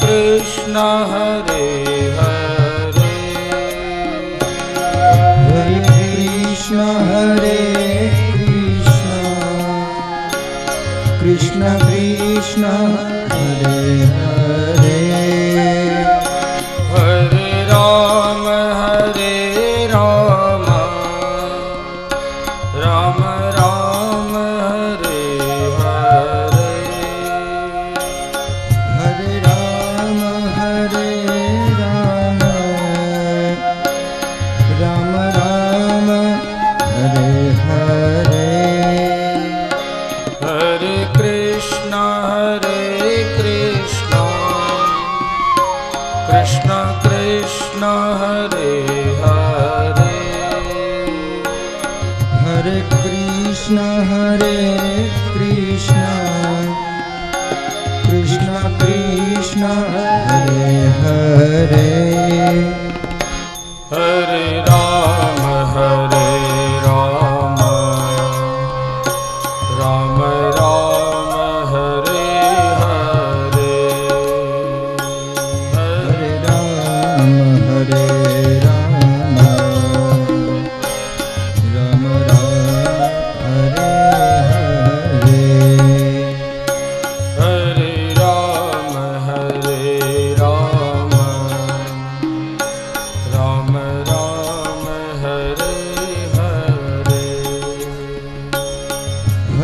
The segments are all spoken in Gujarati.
कृष्ण हरे हरे हरे कृष्ण कृष्ण कृष्ण हरे हरे हरे राम राम राम हरे हरे हरे राम राम राम हरे हरे हरे कृष्ण कृष्ण कृष्ण हरे हरे हरे कृष्ण कृष्ण कृष्ण हरे हरे हरे राम राम राम हरे हरे हरे राम राम हरे हरे हरे राम राम राम हरे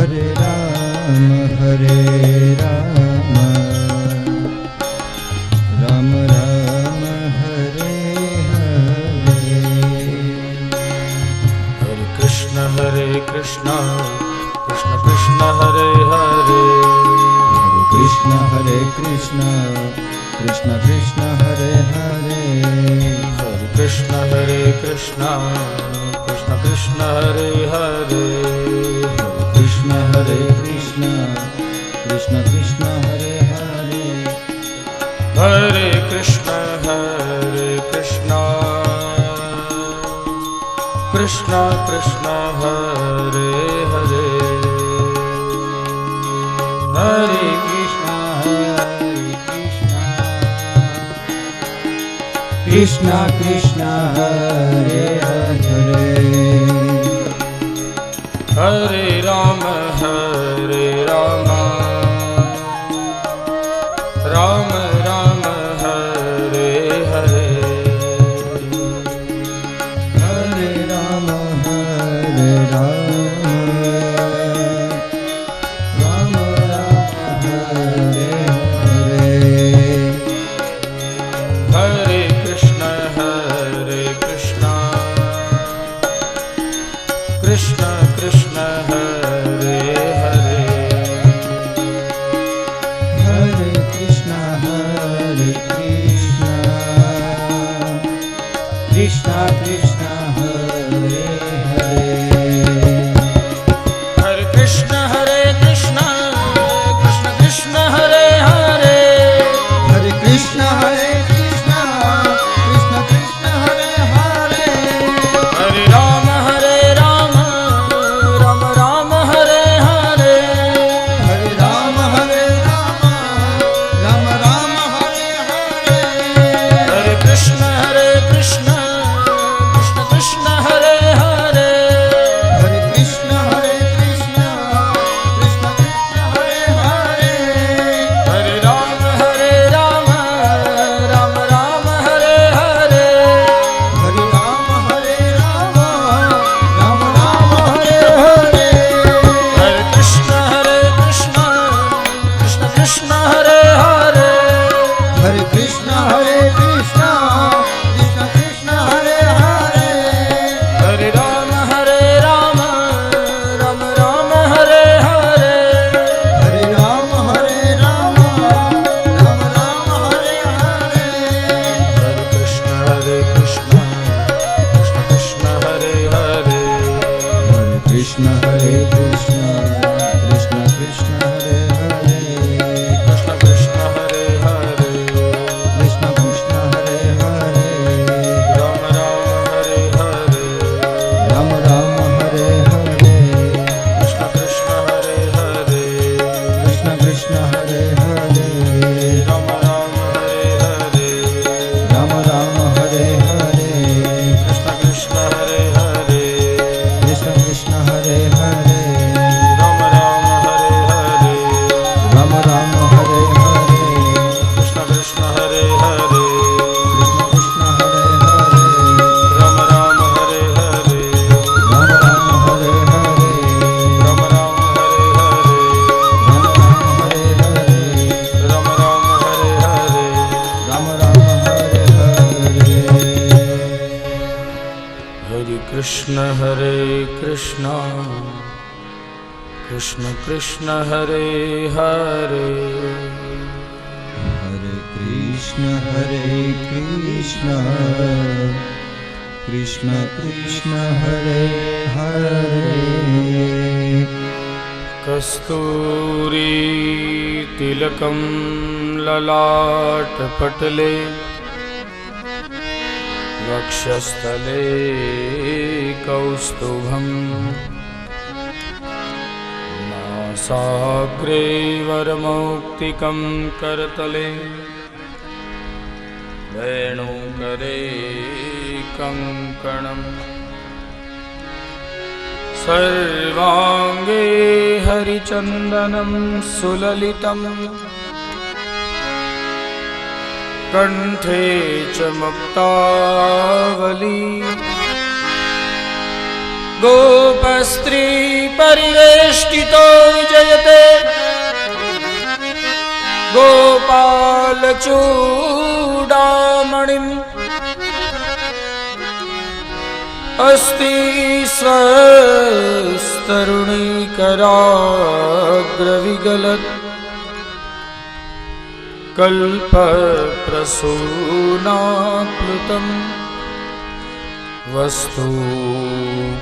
हरे हरे राम राम राम हरे हरे हरे कृष्ण कृष्ण कृष्ण हरे हरे कृष्ण कृष्ण कृष्ण हरे हरे हरे कृष्ण कृष्ण कृष्ण हरे हरे कृष्ण कृष्ण कृष्ण हरे हरे हरे कृष्ण कृष्ण कृष्ण हरे हरे हरे कृष्ण कृष्ण हरे हरे हरे राम राम राम हरे हरे हरे राम राम हरे हरे हरे कृष्ण कृष्ण कृष्ण हरे कृष्ण हरे कृष्ण कृष्ण कृष्ण हरे हरे हरे कृष्ण कृष्ण कृष्ण हरे हरे कस्तूरी तिलकं ललाटपटले वक्षस्थले कौस्तुभम् नासाग्रे वरमौक्तिकं करतले वेणुकरे कङ्कणम् सर्वांगे हरिचन्दनं सुललितम् कंठे च मुक्तावली गोपस्त्री परिवेष्टितो विजयते गोपालचूडामणिम् अस्ति स्वस्तरुणीकराग्रविगलत् कल्पप्रसूनाप्लुतं वस्तु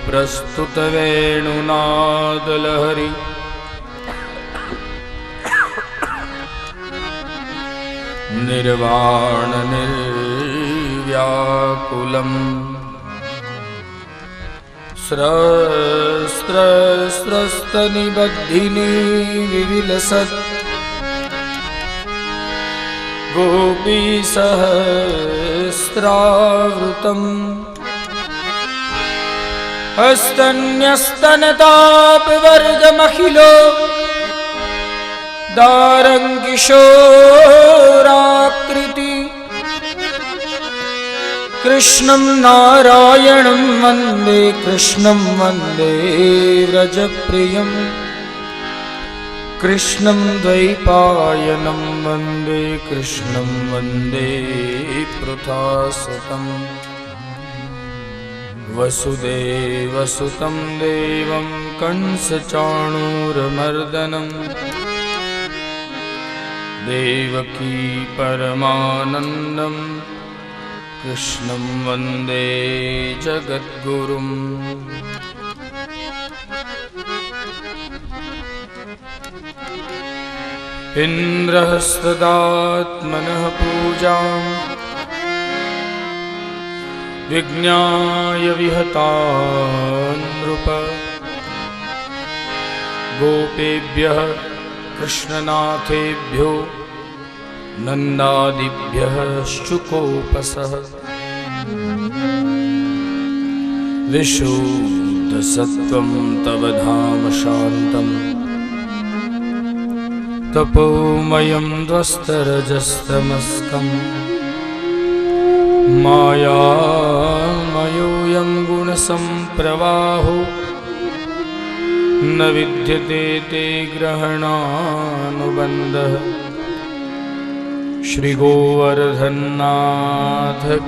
प्रस्तुतवेणुनादलहरि निर्वाणनिर्व्याकुलम् स्रस्त्रस्तनिबद्धिनी विविलसत् गोपीसहस्रावृतम् हस्तन्यस्तनतापवर्गमखिलो दारङ्किशोराकृति कृष्णं नारायणं वन्दे कृष्णं वन्दे व्रजप्रियम् कृष्णं द्वैपायनं वन्दे कृष्णं वन्दे पृथासुतम् वसुदेवसुतं देवं कंसचाणूरमर्दनं देवकी परमानन्दं कृष्णं वन्दे जगद्गुरुम् इन्द्रहस्तदात्मनः पूजां विज्ञाय विहता नृप गोपेभ्यः कृष्णनाथेभ्यो नन्दादिभ्यः शुकोपसः विशुद्धसत्त्वं तव धाम शान्तम् तपोमयं ध्वस्तरजस्तमस्कम् मायामयोऽयं गुणसम्प्रवाहो न विद्यते ते ग्रहणानुबन्धः श्री गोवर्धननाथ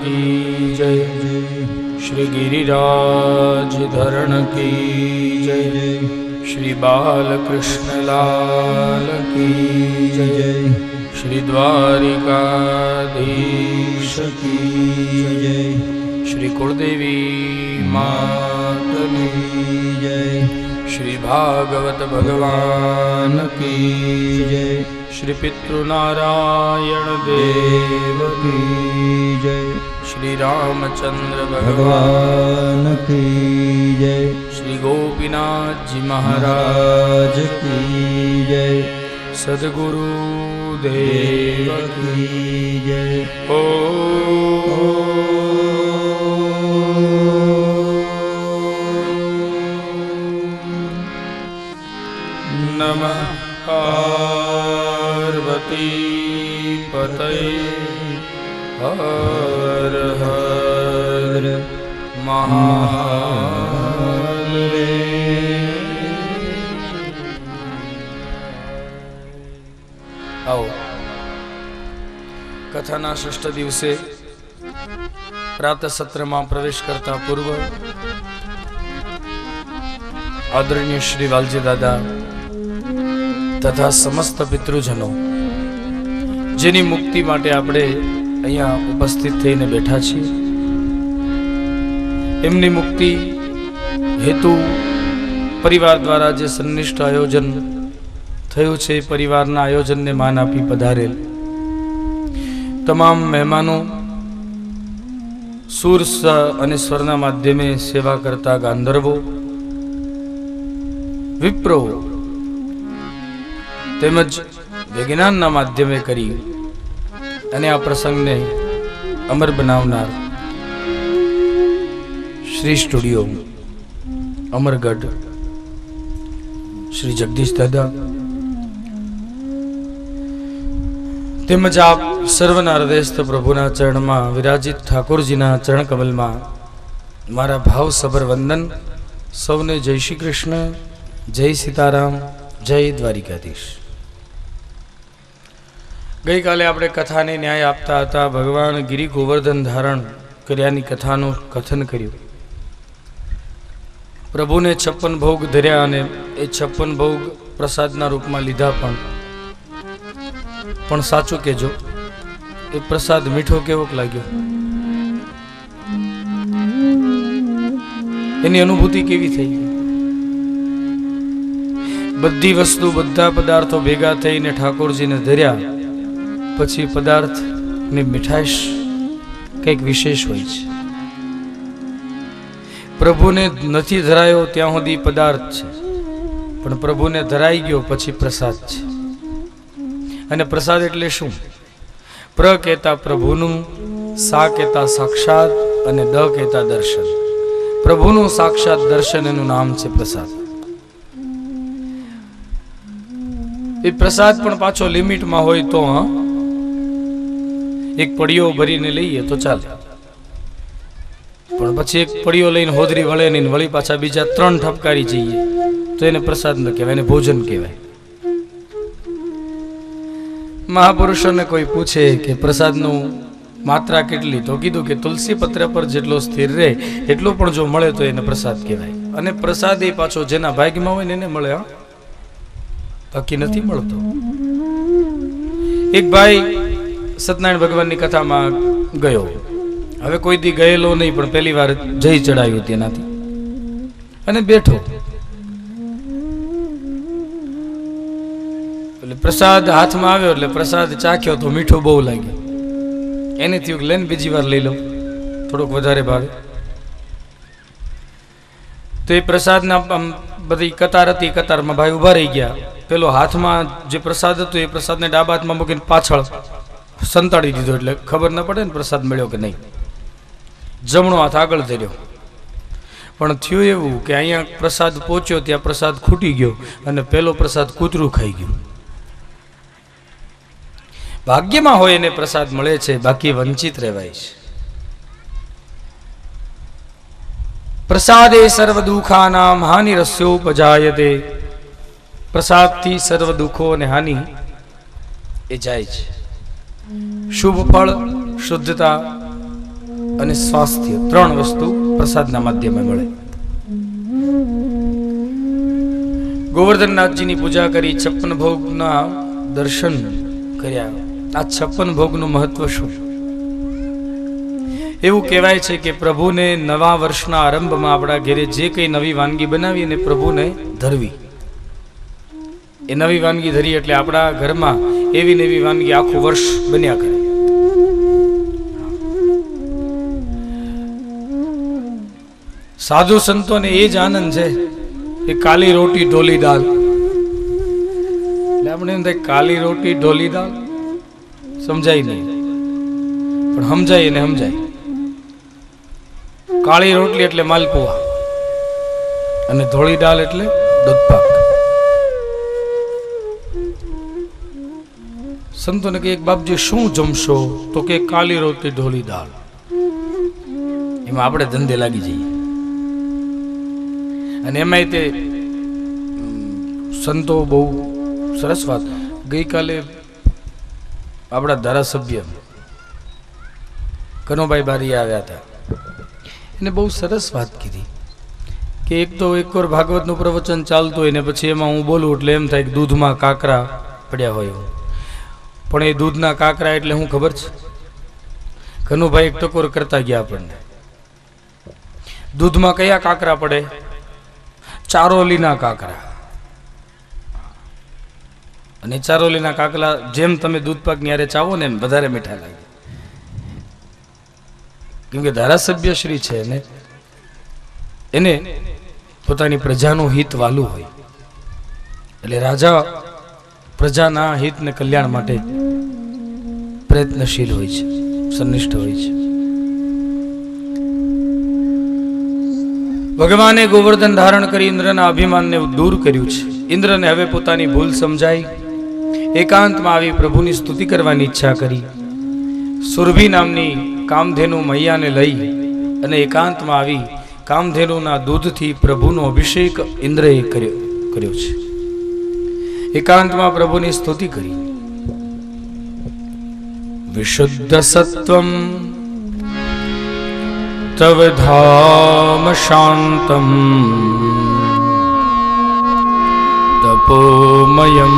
की जय श्री गिरिराजधरण की जय श्री बालकृष्ण लाल की जय श्री द्वारिकाधीश की जय श्री कुलदेवी मात की जय श्री भागवत भगवान की जय श्री पितृनारायण देव की जय श्री रामचंद्र भगवान की जय श्री गोपीनाथ जी महाराज की जय सद्गुरु देव की जय। ओ नमः पार्वती पतये हर हर महादेव। आओ कथाना षष्ठ दिवसे प्रातः सत्र में प्रवेश करता पूर्व આદરણીય શ્રી વાલજી દાદા તથા સમસ્ત પિતૃજનો, જેની મુક્તિ માટે આપણે અહીંયા ઉપસ્થિત થઈને બેઠા છીએ, એમની મુક્તિ હેતુ પરિવાર દ્વારા જે સંનિષ્ઠ આયોજન થયું છે, પરિવારના આયોજનને માન આપી પધારેલ તમામ મહેમાનો, સુર અને સ્વરના માધ્યમે સેવા કરતા ગાંધર્વો, વિપ્રો તેમજ વિજ્ઞાનના માધ્યમે કરી અને આ પ્રસંગને અમર બનાવનાર શ્રી સ્ટુડિયો અમરગઢ શ્રી જગદીશ દાદા, તેમજ આપ સર્વના હૃદયસ્થ પ્રભુના ચરણમાં વિરાજિત ઠાકોરજીના ચરણ કમલમાં મારા ભાવસભર વંદન. સૌને જય શ્રી કૃષ્ણ, જય સીતારામ, જય દ્વારિકાધીશ. ગઈકાલે આપણે કથાને ન્યાય આપતા હતા. ભગવાન ગિરિ ગોવર્ધન ધારણ કર્યાની કથાનું કથન કર્યું. પ્રભુને 56 ભોગ ધર્યા અને એ 56 ભોગ પ્રસાદના રૂપમાં લીધા. પણ સાચું કહેજો, એ પ્રસાદ મીઠો કેવોક લાગ્યો? એની અનુભૂતિ કેવી થઈ? બધી વસ્તુ, બધા પદાર્થો ભેગા થઈને ઠાકોરજીને ધર્યા પછી પદાર્થની મીઠાશ કંઈક વિશેષ હોય છે. પ્રભુને નથી ધરાયો ત્યાં સુધી પદાર્થ છે, પણ પ્રભુને ધરાઈ ગયો પછી પ્રસાદ છે. અને પ્રસાદ એટલે શું? પ્ર કહેતા પ્રભુનું, સા કહેતા સાક્ષાત અને દ કહેતા દર્શન. પ્રભુનું સાક્ષાત દર્શન એનું નામ છે પ્રસાદ. એ પ્રસાદ પણ પાછો લિમિટમાં હોય તો, એક પડીઓ ભરીને લઈએ તો ચાલે, પણ પછી એક પડીઓ લઈને હોદરી વળે નહીં, વળી પાછા બીજા 3 ઠપકારી જઈએ તો એને પ્રસાદ ન કહેવાય, એને ભોજન કહેવાય. મહાપુરુષોને કોઈ પૂછે કે પ્રસાદનું માત્રા કેટલી, તો કીધું કે તુલસી પત્ર પર જેટલો સ્થિર રહે એટલો પણ જો મળે તો એને પ્રસાદ કહેવાય. અને પ્રસાદ એ પાછો જેના ભાગ્યમાં હોય ને એને મળે, બાકી નથી મળતો. એક ભાઈ સત્યનારાયણ ભગવાનની કથામાં ગયો. હવે કોઈ દી ગયેલો નહીં, પણ પહેલી વાર જઈ ચડાયું તેનાથી અને બેઠો. એટલે પ્રસાદ હાથમાં આવ્યો, એટલે પ્રસાદ ચાખ્યો તો મીઠું બહુ લાગ્યું. એને થયું કે લઈને બીજી વાર લઈ લો, થોડુંક વધારે ભાવે. તો એ પ્રસાદના બધી કતાર હતી, કતારમાં ભાઈ ઉભા રહી ગયા. પેલો હાથમાં જે પ્રસાદ હતો એ પ્રસાદને ડાબા હાથમાં મૂકીને પાછળ સંતાડી દીધો, એટલે ખબર ન પડે ને પ્રસાદ મળ્યો કે નહીં. જમણો હાથ આગળ ધર્યો. પણ થયું એવું કે અહીંયા પ્રસાદ પહોંચ્યો ત્યાં પ્રસાદ ખૂટી ગયો અને પેલો પ્રસાદ કૂતરું ખાઈ ગયું. ભાગ્યમાં હોય એને પ્રસાદ મળે છે, બાકી વંચિત રહેવાય છે. પ્રસાદે સર્વ દુઃખાનામ હાનિ રસ્યોપજાયતે. પ્રસાદથી સર્વ દુઃખો અને હાનિ એ જાય છે. શુભ ફળ, શુદ્ધતા અને સ્વાસ્થ્ય, 3 વસ્તુ પ્રસાદના માધ્યમે મળે. ગોવર્ધનનાથજીની પૂજા કરી, 56 ભોગના દર્શન કર્યા. આ 56 ભોગનું મહત્વ શું? એવું કહેવાય છે કે પ્રભુને નવા વર્ષના આરંભમાં આપણા ઘેરે જે કંઈ નવી વાનગી બનાવી અને પ્રભુને ધરવી. એ નવી વાનગી ધરી એટલે આપણા ઘરમાં એવી નવી વાનગી આખું વર્ષ બન્યા કરે. સાધુ સંતોને એ જ આનંદ છે કે કાલી રોટી ઢોલી દાલ. એટલે આપણે એમ થાય કાલી રોટી ઢોલી દાલ સમજાય નહીં, પણ સમજાય એને સમજાય. કાળી રોટલી એટલે માલપુઆ અને ધોળી દાલ એટલે દૂધપાક. સંતોને કે એક બાપજી શું જમશો? તો કે કાલી રોટલી ઢોળી દાળ. એમાં આપણે ધંધે લાગી જઈએ. અને એમાંય તે સંતો બહુ સરસ વાત. ગઈકાલે આપણા ધારાસભ્ય કનોભાઈ બારી આવ્યા હતા, એને બહુ સરસ વાત કીધી કે એક તો એક વાર ભાગવતનું પ્રવચન ચાલતું હોય ને પછી એમાં હું બોલું એટલે એમ થાય કે દૂધમાં કાંકરા પડ્યા હોય એવું. પણ એ દૂધના કાંકરા એટલે હું ખબર છે? કનુભાઈ એક ટકોર કરતા ગયા આપણને. દૂધમાં કયા કાંકરા પડે? ચારોલીના કાંકરા. અને ચારોલીના કાંકરા જેમ તમે દૂધ પાકની હારે ચાવો ને એમ વધારે મીઠા લાગે. કેમ કે ધારાસભ્ય શ્રી છે ને એને પોતાની પ્રજાનું હિત વાલું હોય એટલે રાજા પ્રજાના હિત ને કલ્યાણ માટે પ્રયત્નશીલ હોય છે, સંનિષ્ઠ હોય છે. ભગવાને ગોવર્ધન ધારણ કરી ઇન્દ્રના અભિમાનને દૂર કર્યું છે. ઇન્દ્રને હવે પોતાની ભૂલ સમજાઈ. એકાંતમાં આવી પ્રભુની સ્તુતિ કરવાની ઈચ્છા કરી. સુરભી નામની કામધેનુ મૈયાને લઈ અને એકાંતમાં આવી કામધેનુના દૂધથી પ્રભુનો અભિષેક ઇન્દ્રએ કર્યો છે. એકાંતમાં પ્રભુની સ્તુતિ કરી. વિશુદ્ધ સત્વમ તવ ધામ શાંતમ તપોમયમ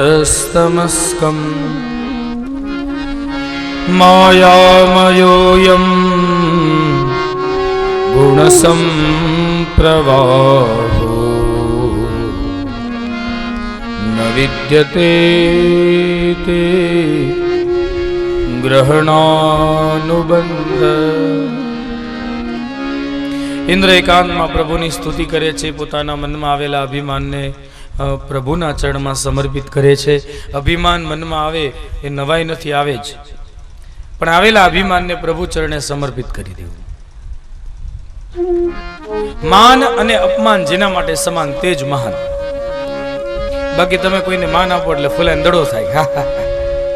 સ્તરજસ્તમસ્કમ માયામયોયમ ગુણસંપ્રવાહો ન વિદ્યતે તે ગ્રહણાનુબંધ. ઇન્દ્ર એકાંતમાં પ્રભુની સ્તુતિ કરે છે. પોતાના મનમાં આવેલા અભિમાનને પ્રભુના ચરણમાં સમર્પિત કરે છે. અભિમાન મનમાં આવે એ નવાઈ નથી, આવે જ, પણ આવેલા અભિમાનને પ્રભુ ચરણે સમર્પિત કરી દેવું. માન અને અપમાન જેના માટે સમાન તે જ મહાન. બાકી તમે કોઈને માન આપો એટલે ફૂલાઈને દડો થાય,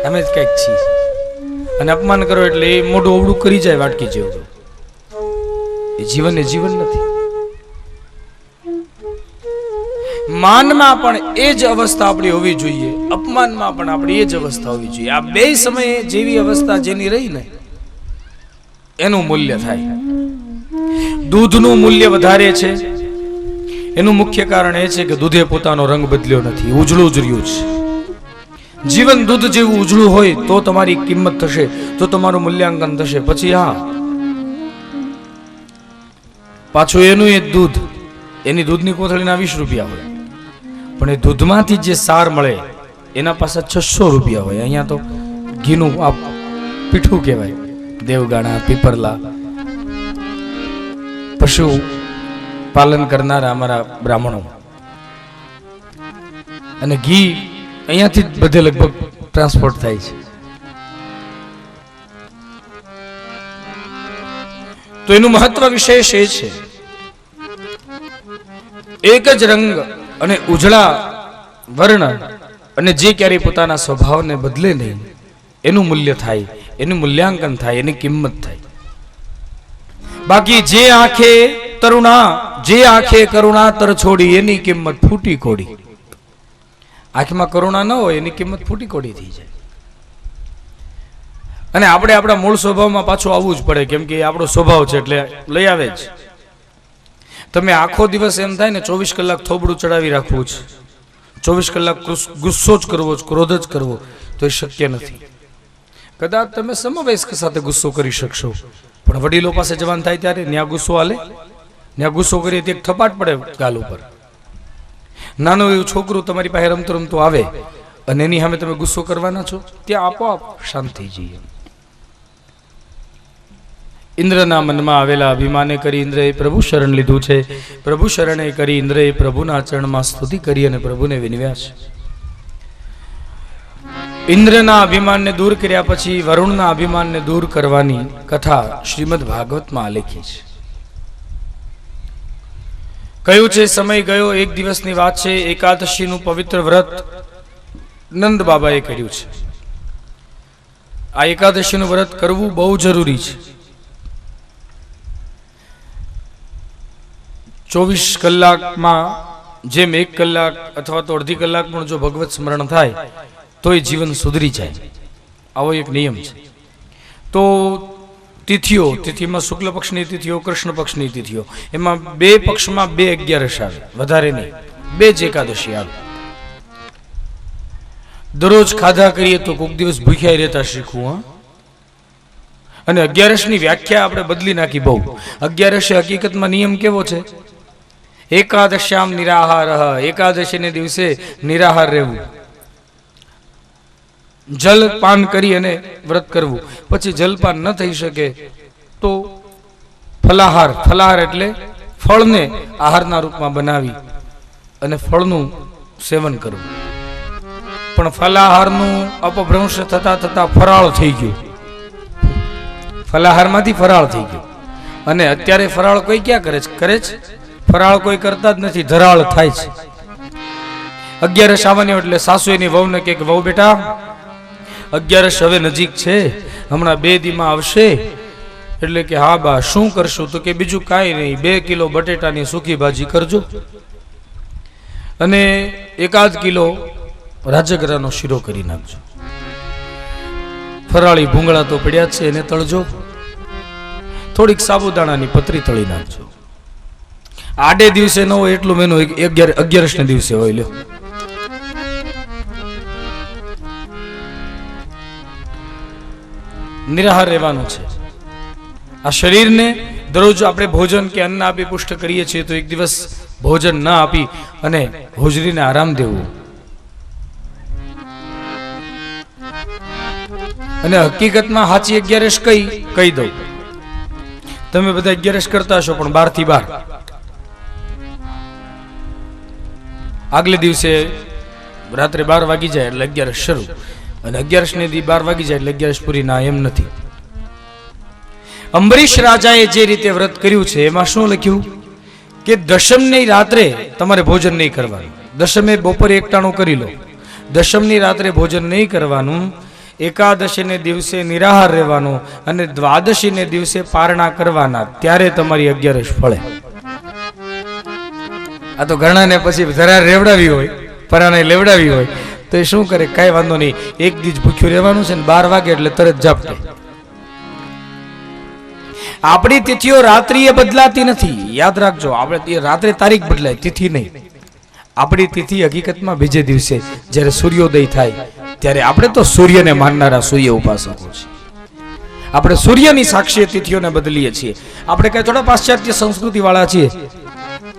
અમે જ કંઈક છીએ, અને અપમાન કરો એટલે એ મોઢું અવળું કરી જાય વાટકી જેવું. એ જીવન નથી. માનમાં પણ એ જ અવસ્થા આપણી હોવી જોઈએ, અપમાનમાં પણ આપણી એ જ અવસ્થા હોવી જોઈએ. આ બે સમયે જેવી અવસ્થા જેની રહી ને એનું મૂલ્ય થાય. દૂધનું મૂલ્ય વધારે છે એનું મુખ્ય કારણ એ છે કે દૂધે પોતાનો રંગ બદલ્યો નથી, ઉજળું જ રહ્યું છે. જીવન દૂધ જેવું ઉજળું હોય તો તમારી કિંમત થશે, તો તમારું મૂલ્યાંકન થશે. પછી હા, પાછું એનું એ દૂધ, એની દૂધની કોથળીના 20 રૂપિયા હોય, પણ એ દૂધમાંથી જે સાર મળે એના પાસે 600 રૂપિયા હોય. અહીંયા તો ઘીનું આ પીઠું કહેવાય, દેવગાણા, પીપરલા, પશુ પાલન કરનારા અમારા બ્રાહ્મણો, અને ઘી અહીંયાથી જ બધે લગભગ ટ્રાન્સપોર્ટ થાય છે. તો એનું મહત્વ વિશેષ એ છે, એક જ રંગ અને ઉજળા વર્ણ અને જે ક્યારેય પોતાના સ્વભાવને બદલે નહીં એનું મૂલ્ય થાય, એનું મૂલ્યાંકન થાય, એની કિંમત થાય. બાકી જે આંખે કરુણા તર છોડી એની કિંમત ફૂટી કોડી. આંખમાં કરુણા ન હોય એની કિંમત ફૂટી કોડી થઈ જાય. અને આપણે આપણા મૂળ સ્વભાવમાં પાછું આવવું જ પડે, કેમ કે આપણો સ્વભાવ છે એટલે લઈ આવે જ. તમે આખો દિવસ એમ થાય ને 24 કલાક થોબડું ચડાવી રાખવું છે, 24 કલાક ગુસ્સો જ કરવો જ, ક્રોધ જ કરવો, તો એ શક્ય નથી. કદાચ તમે સમવયસ્ક સાથે ગુસ્સો કરી શકશો, પણ વડીલો પાસે જવાન થાય ત્યારે ન્યા ગુસ્સો હાલે? ન્યા ગુસ્સો કરીએ તે થપાટ પડે ગાલ ઉપર. નાનું એવું છોકરું તમારી પાસે રમતું રમતું આવે અને એની સામે તમે ગુસ્સો કરવાના છો, ત્યાં આપોઆપ શાંત થઈ જઈએ. ઇન્દ્રના મનમાં આવેલા અભિમાને કરી ઇન્દ્રએ પ્રભુ શરણ લીધું છે. પ્રભુ શરણે કરી ઇન્દ્રએ પ્રભુના ચરણમાં સ્તુતિ કરી અને પ્રભુને વિનવ્યા છે. ઇન્દ્રના અભિમાનને દૂર કર્યા પછી વરુણના અભિમાનને દૂર કરવાની કથા શ્રીમદ ભાગવતમાં આલેખી છે. કહ્યું છે, સમય ગયો, એક દિવસની વાત છે. એકાદશીનું પવિત્ર વ્રત નંદ બાબાએ કર્યું છે. આ એકાદશીનું વ્રત કરવું બહુ જરૂરી છે. 24 કલાકમાં જેમ 1 કલાક અથવા તો અડધી કલાક પણ જો ભગવત સ્મરણ થાય તો એ જીવન સુધરી જાય. આવો એક નિયમ છે. તો તિથિઓ, તિથિમાં શુક્લ પક્ષની તિથિઓ, કૃષ્ણ પક્ષની તિથિઓ, એમાં બે પક્ષમાં 2 11 આવે, વધારે નહીં, 2 જ એકાદશી આવે. દરરોજ ખાધા કરીએ તો કોઈક દિવસ ભૂખ્યા રહેતા શીખવું. હા, અને 11 ની વ્યાખ્યા આપણે બદલી નાખી બહુ. 11 હકીકતમાં નિયમ કેવો છે? એકાદશ્યામ નિરાહાર, એકાદશીને દિવસે નિરાહાર રહેવું, જલ પાન કરી અને વ્રત કરવું. પછી જલપાન ન થઈ શકે તો ફલાહાર, ફલાહાર એટલે ફળને આહારના રૂપમાં બનાવી અને ફળનું સેવન કરવું. પણ ફલાહારનું અપભ્રંશ થતા થતા ફરાળ થઈ ગયું, ફલાહારમાંથી ફરાળ થઈ ગયું. અને અત્યારે ફરાળ કોઈ ક્યાં કરે છે? ફરાળ કોઈ કરતા જ નથી, ધરાળ થાય છે. 11 આવવાની એટલે સાસુ એની વહુને કે વહુ બેટા 11 હવે નજીક છે, હમણાં 2 દીમાં આવશે. એટલે કે હા બા શું કરશું? તો કે બીજું કાંઈ નહીં, 2 કિલો બટેટાની સૂકી ભાજી કરજો અને 1 કિલો રાજગરાનો શીરો કરી નાખજો. ફરાળી ભૂંગળા તો પડ્યા છે એને તળજો, થોડીક સાબુદાણાની પતરી તળી નાખજો. આડે દિવસે ન હોય એટલું મેનુ 11 દિવસે હોય. લ્યો, નિરાહાર રહેવાનું છે. આ શરીરને દરરોજ આપણે ભોજન કે અન્ન આપી પુષ્ટ કરીએ છીએ, તો એક દિવસ ભોજન ન આપી અને હોજરીને આરામ દેવું. અને હકીકતમાં સાચી 11 કહી દઉં. તમે બધા 11 કરતા હશો, પણ 12 થી 12 આગલે દિવસે રાત્રે 12 વાગી જાય એટલે 11 શરૂ, અને 11 ને દી 12 વાગી જાય એટલે 11 પૂરી. ના, એમ નથી. અંબરીશ રાજાએ જે રીતે વ્રત કર્યું છે એમાં શું લખ્યું કે દશમની રાત્રે તમારે ભોજન નહીં કરવાનું. દશમે બપોરે એકટાણું કરી લો, દશમની રાત્રે ભોજન નહીં કરવાનું. એકાદશીને દિવસે નિરાહાર રહેવાનું અને દ્વાદશીને દિવસે પારણા કરવાના, ત્યારે તમારી 11 ફળે. આ તો ઘણાને પછી ધરા રેવડાવી હોય, પરાણે લેવડાવી હોય તો એ શું કરે? કાંઈ વાંધો નહીં, એક દીજ ભૂખ્યું રહેવાનું છે ને 12 વાગે એટલે તરત ઝાપટે. આપણી તિથિઓ રાત્રિએ બદલાતી નથી, યાદ રાખજો. આપણે રાત્રે તારીખ બદલાય, તિથિ નહીં. આપણી તિથિ હકીકતમાં બીજે દિવસે જ્યારે સૂર્યોદય થાય ત્યારે. આપણે તો સૂર્યને માનનારા સૂર્ય ઉપાસકો છીએ. આપણે સૂર્યની સાક્ષી તિથિઓને બદલીએ છીએ. આપણે કઈ થોડા પાશ્ચાત્ય સંસ્કૃતિ વાળા છીએ?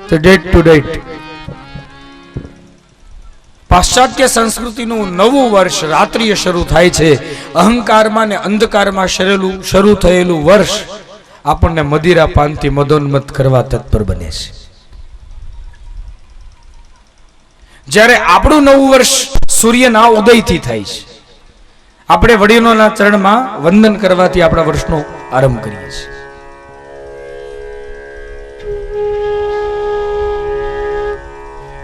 તો ડેટ ટુ ડેટ પાશ્ચાત્ય સંસ્કૃતિનું નવું વર્ષ રાત્રિએ શરૂ થાય છે. અહંકારમાં ને અંધકારમાં શરૂ થયેલું વર્ષ આપણને મદિરા પાનથી મદોન્મત કરવા તત્પર બને છે. જ્યારે આપણું નવું વર્ષ સૂર્યના ઉદયથી થાય છે. આપણે વડીલોના ચરણમાં વંદન કરવાથી આપણા વર્ષનો આરંભ કરીએ છીએ.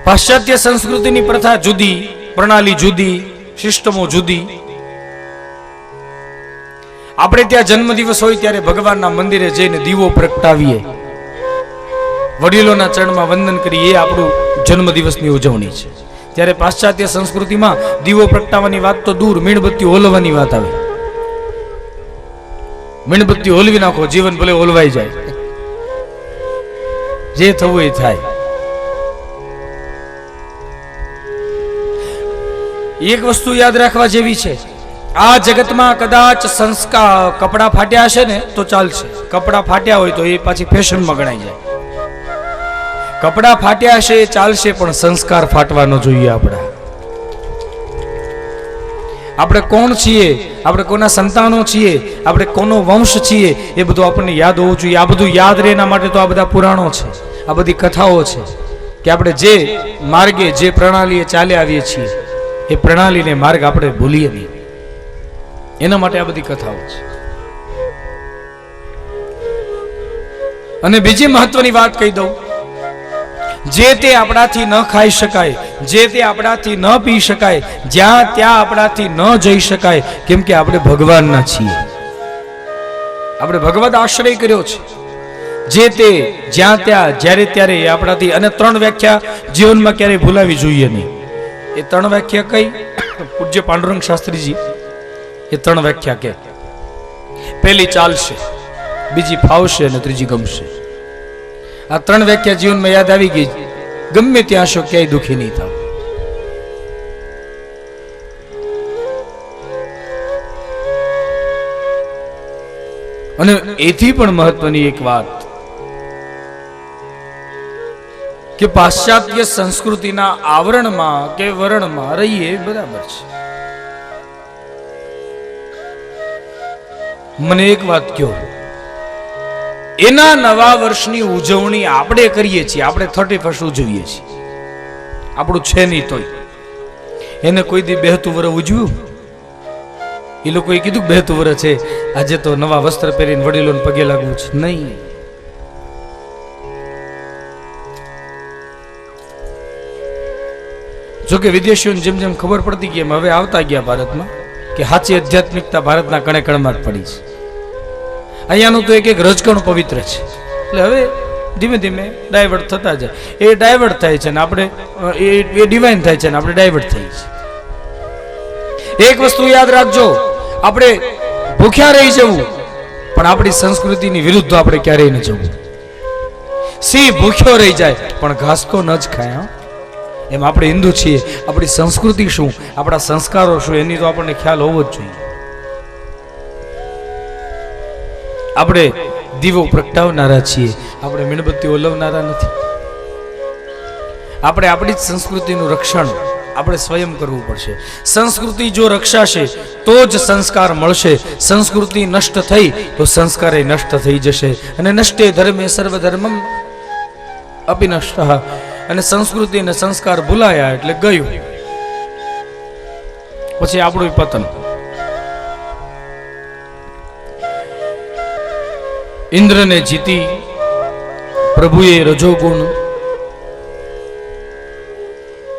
પાશ્ચાત્ય સંસ્કૃતિની પ્રથા જુદી, પ્રણાલી જુદી, સિસ્ટમો જુદી. આપણે ત્યાં જન્મદિવસ હોય ત્યારે ભગવાનના મંદિરે જઈને દીવો પ્રગટાવીએ, વડીલોના ચરણમાં વંદન કરીએ, એ આપણું જન્મદિવસની ઉજવણી છે. ત્યારે પાશ્ચાત્ય સંસ્કૃતિમાં દીવો પ્રગટાવવાની વાત તો દૂર, મીણબત્તી ઓલવાની વાત આવે. મીણબત્તી ઓલવી નાખો, જીવન ભલે ઓલવાઈ જાય, જે થવું એ થાય. એક વસ્તુ યાદ રાખવા જેવી છે, આ જગતમાં કદાચ સંસ્કાર, કપડા ફાટ્યા હશે ને તો ચાલશે. કપડા ફાટ્યા હોય તો એ પાછી ફેશનમાં ગણાઈ જાય. કપડા ફાટ્યા હશે એ ચાલશે, પણ સંસ્કાર ફાટવા ન જોઈએ. આપણે કોણ છીએ, આપણે કોના સંતાનો છીએ, આપણે કોનો વંશ છીએ, એ બધું આપણને યાદ હોવું જોઈએ. આ બધું યાદ રહે એના માટે તો આ બધા પુરાણો છે, આ બધી કથાઓ છે, કે આપણે જે માર્ગે, જે પ્રણાલીએ ચાલ્યા આવીએ છીએ એ પ્રણાલીને માર્ગ આપણે ભૂલીએ નહીં. એના માટે આ બધી કથાઓ છે. અને બીજી મહત્વની વાત કહી દઉં, જે તે આપણાથી ન ખાઈ શકાય, જે તે આપણાથી ન પી શકાય, જ્યાં ત્યાં આપણાથી ન જઈ શકાય, કેમ કે આપણે ભગવાનના છીએ. આપણે ભગવદ આશ્રય કર્યો છે. જે તે, જ્યાં ત્યાં, જ્યારે ત્યારે એ આપણાથી. અને 3 વ્યાખ્યા જીવનમાં ક્યારેય ભૂલાવી જોઈએ નહીં. એ 3 વ્યાખ્યા કઈ? પૂજ્ય પાંડુરંગ શાસ્ત્રીજી એ 3 વ્યાખ્યા કે. પહેલી ચાલશે, બીજી ફાવશે અને ત્રીજી ગમશે. આ 3 વ્યાખ્યા જીવનમાં યાદ આવી ગઈ. ગમે ત્યાં હશો ક્યાંય દુઃખી નહીં થાવ. અને એથી પણ મહત્વની એક વાત કે પાશ્ચાત્ય સંસ્કૃતિના આવરણમાં કે વરણમાં રહીએ બરાબર છે. મને એક વાત કહો, એના નવા વર્ષની ઉજવણી આપણે કરીએ છીએ, આપણે 31 ઉજવીએ છીએ, આપણું છે નહીં તોય એને કોઈ દી 72 વર્ષ ઉજવ્યું? એ લોકોએ કીધું 72 વર્ષ છે, આજે તો નવા વસ્ત્ર પહેરીને વડીલોને પગે લાગવું છે. નહીં. જોકે વિદેશીઓને જેમ જેમ ખબર પડતી ગઈ એમ હવે આવતા ગયા ભારતમાં કે સાચી આધ્યાત્મિકતા ભારતના કણે કણમાં જ પડી છે. અહીંયાનું તો એક એક રજકણ પવિત્ર છે. એટલે હવે ધીમે ધીમે ડાયવર્ટ થતા જાય. એ ડાયવર્ટ થાય છે ને આપણે એ ડિવાઇન થાય છે ને આપણે ડાયવર્ટ થઈએ છીએ. એક વસ્તુ યાદ રાખજો, આપણે ભૂખ્યા રહી જવું પણ આપણી સંસ્કૃતિની વિરુદ્ધ આપણે ક્યારેય ન જવું. સિંહ ભૂખ્યો રહી જાય પણ ઘાસ તો ન જ ખાય. એમ આપણે હિન્દુ છીએ, આપણી સંસ્કૃતિ શું, આપણા સંસ્કારો શું, એની તો આપણને ખ્યાલ હોવો જ જોઈએ. આપણે દીવો પ્રગટાવનારા છીએ, આપણે મીણબત્તી ઓલવનારા નથી. આપણે આપણી જ સંસ્કૃતિનું રક્ષણ આપણે સ્વયં કરવું પડશે. સંસ્કૃતિ જો રક્ષાશે તો જ સંસ્કાર મળશે. સંસ્કૃતિ નષ્ટ થઈ તો સંસ્કારે નષ્ટ થઈ જશે. અને નષ્ટે ધર્મે સર્વધર્મમ અપી નષ્ટ. અને સંસ્કૃતિ અને સંસ્કાર ભૂલાયા એટલે ગયું, પછી આપણું પતન. ઇન્દ્રને જીતી પ્રભુએ રજોગુણ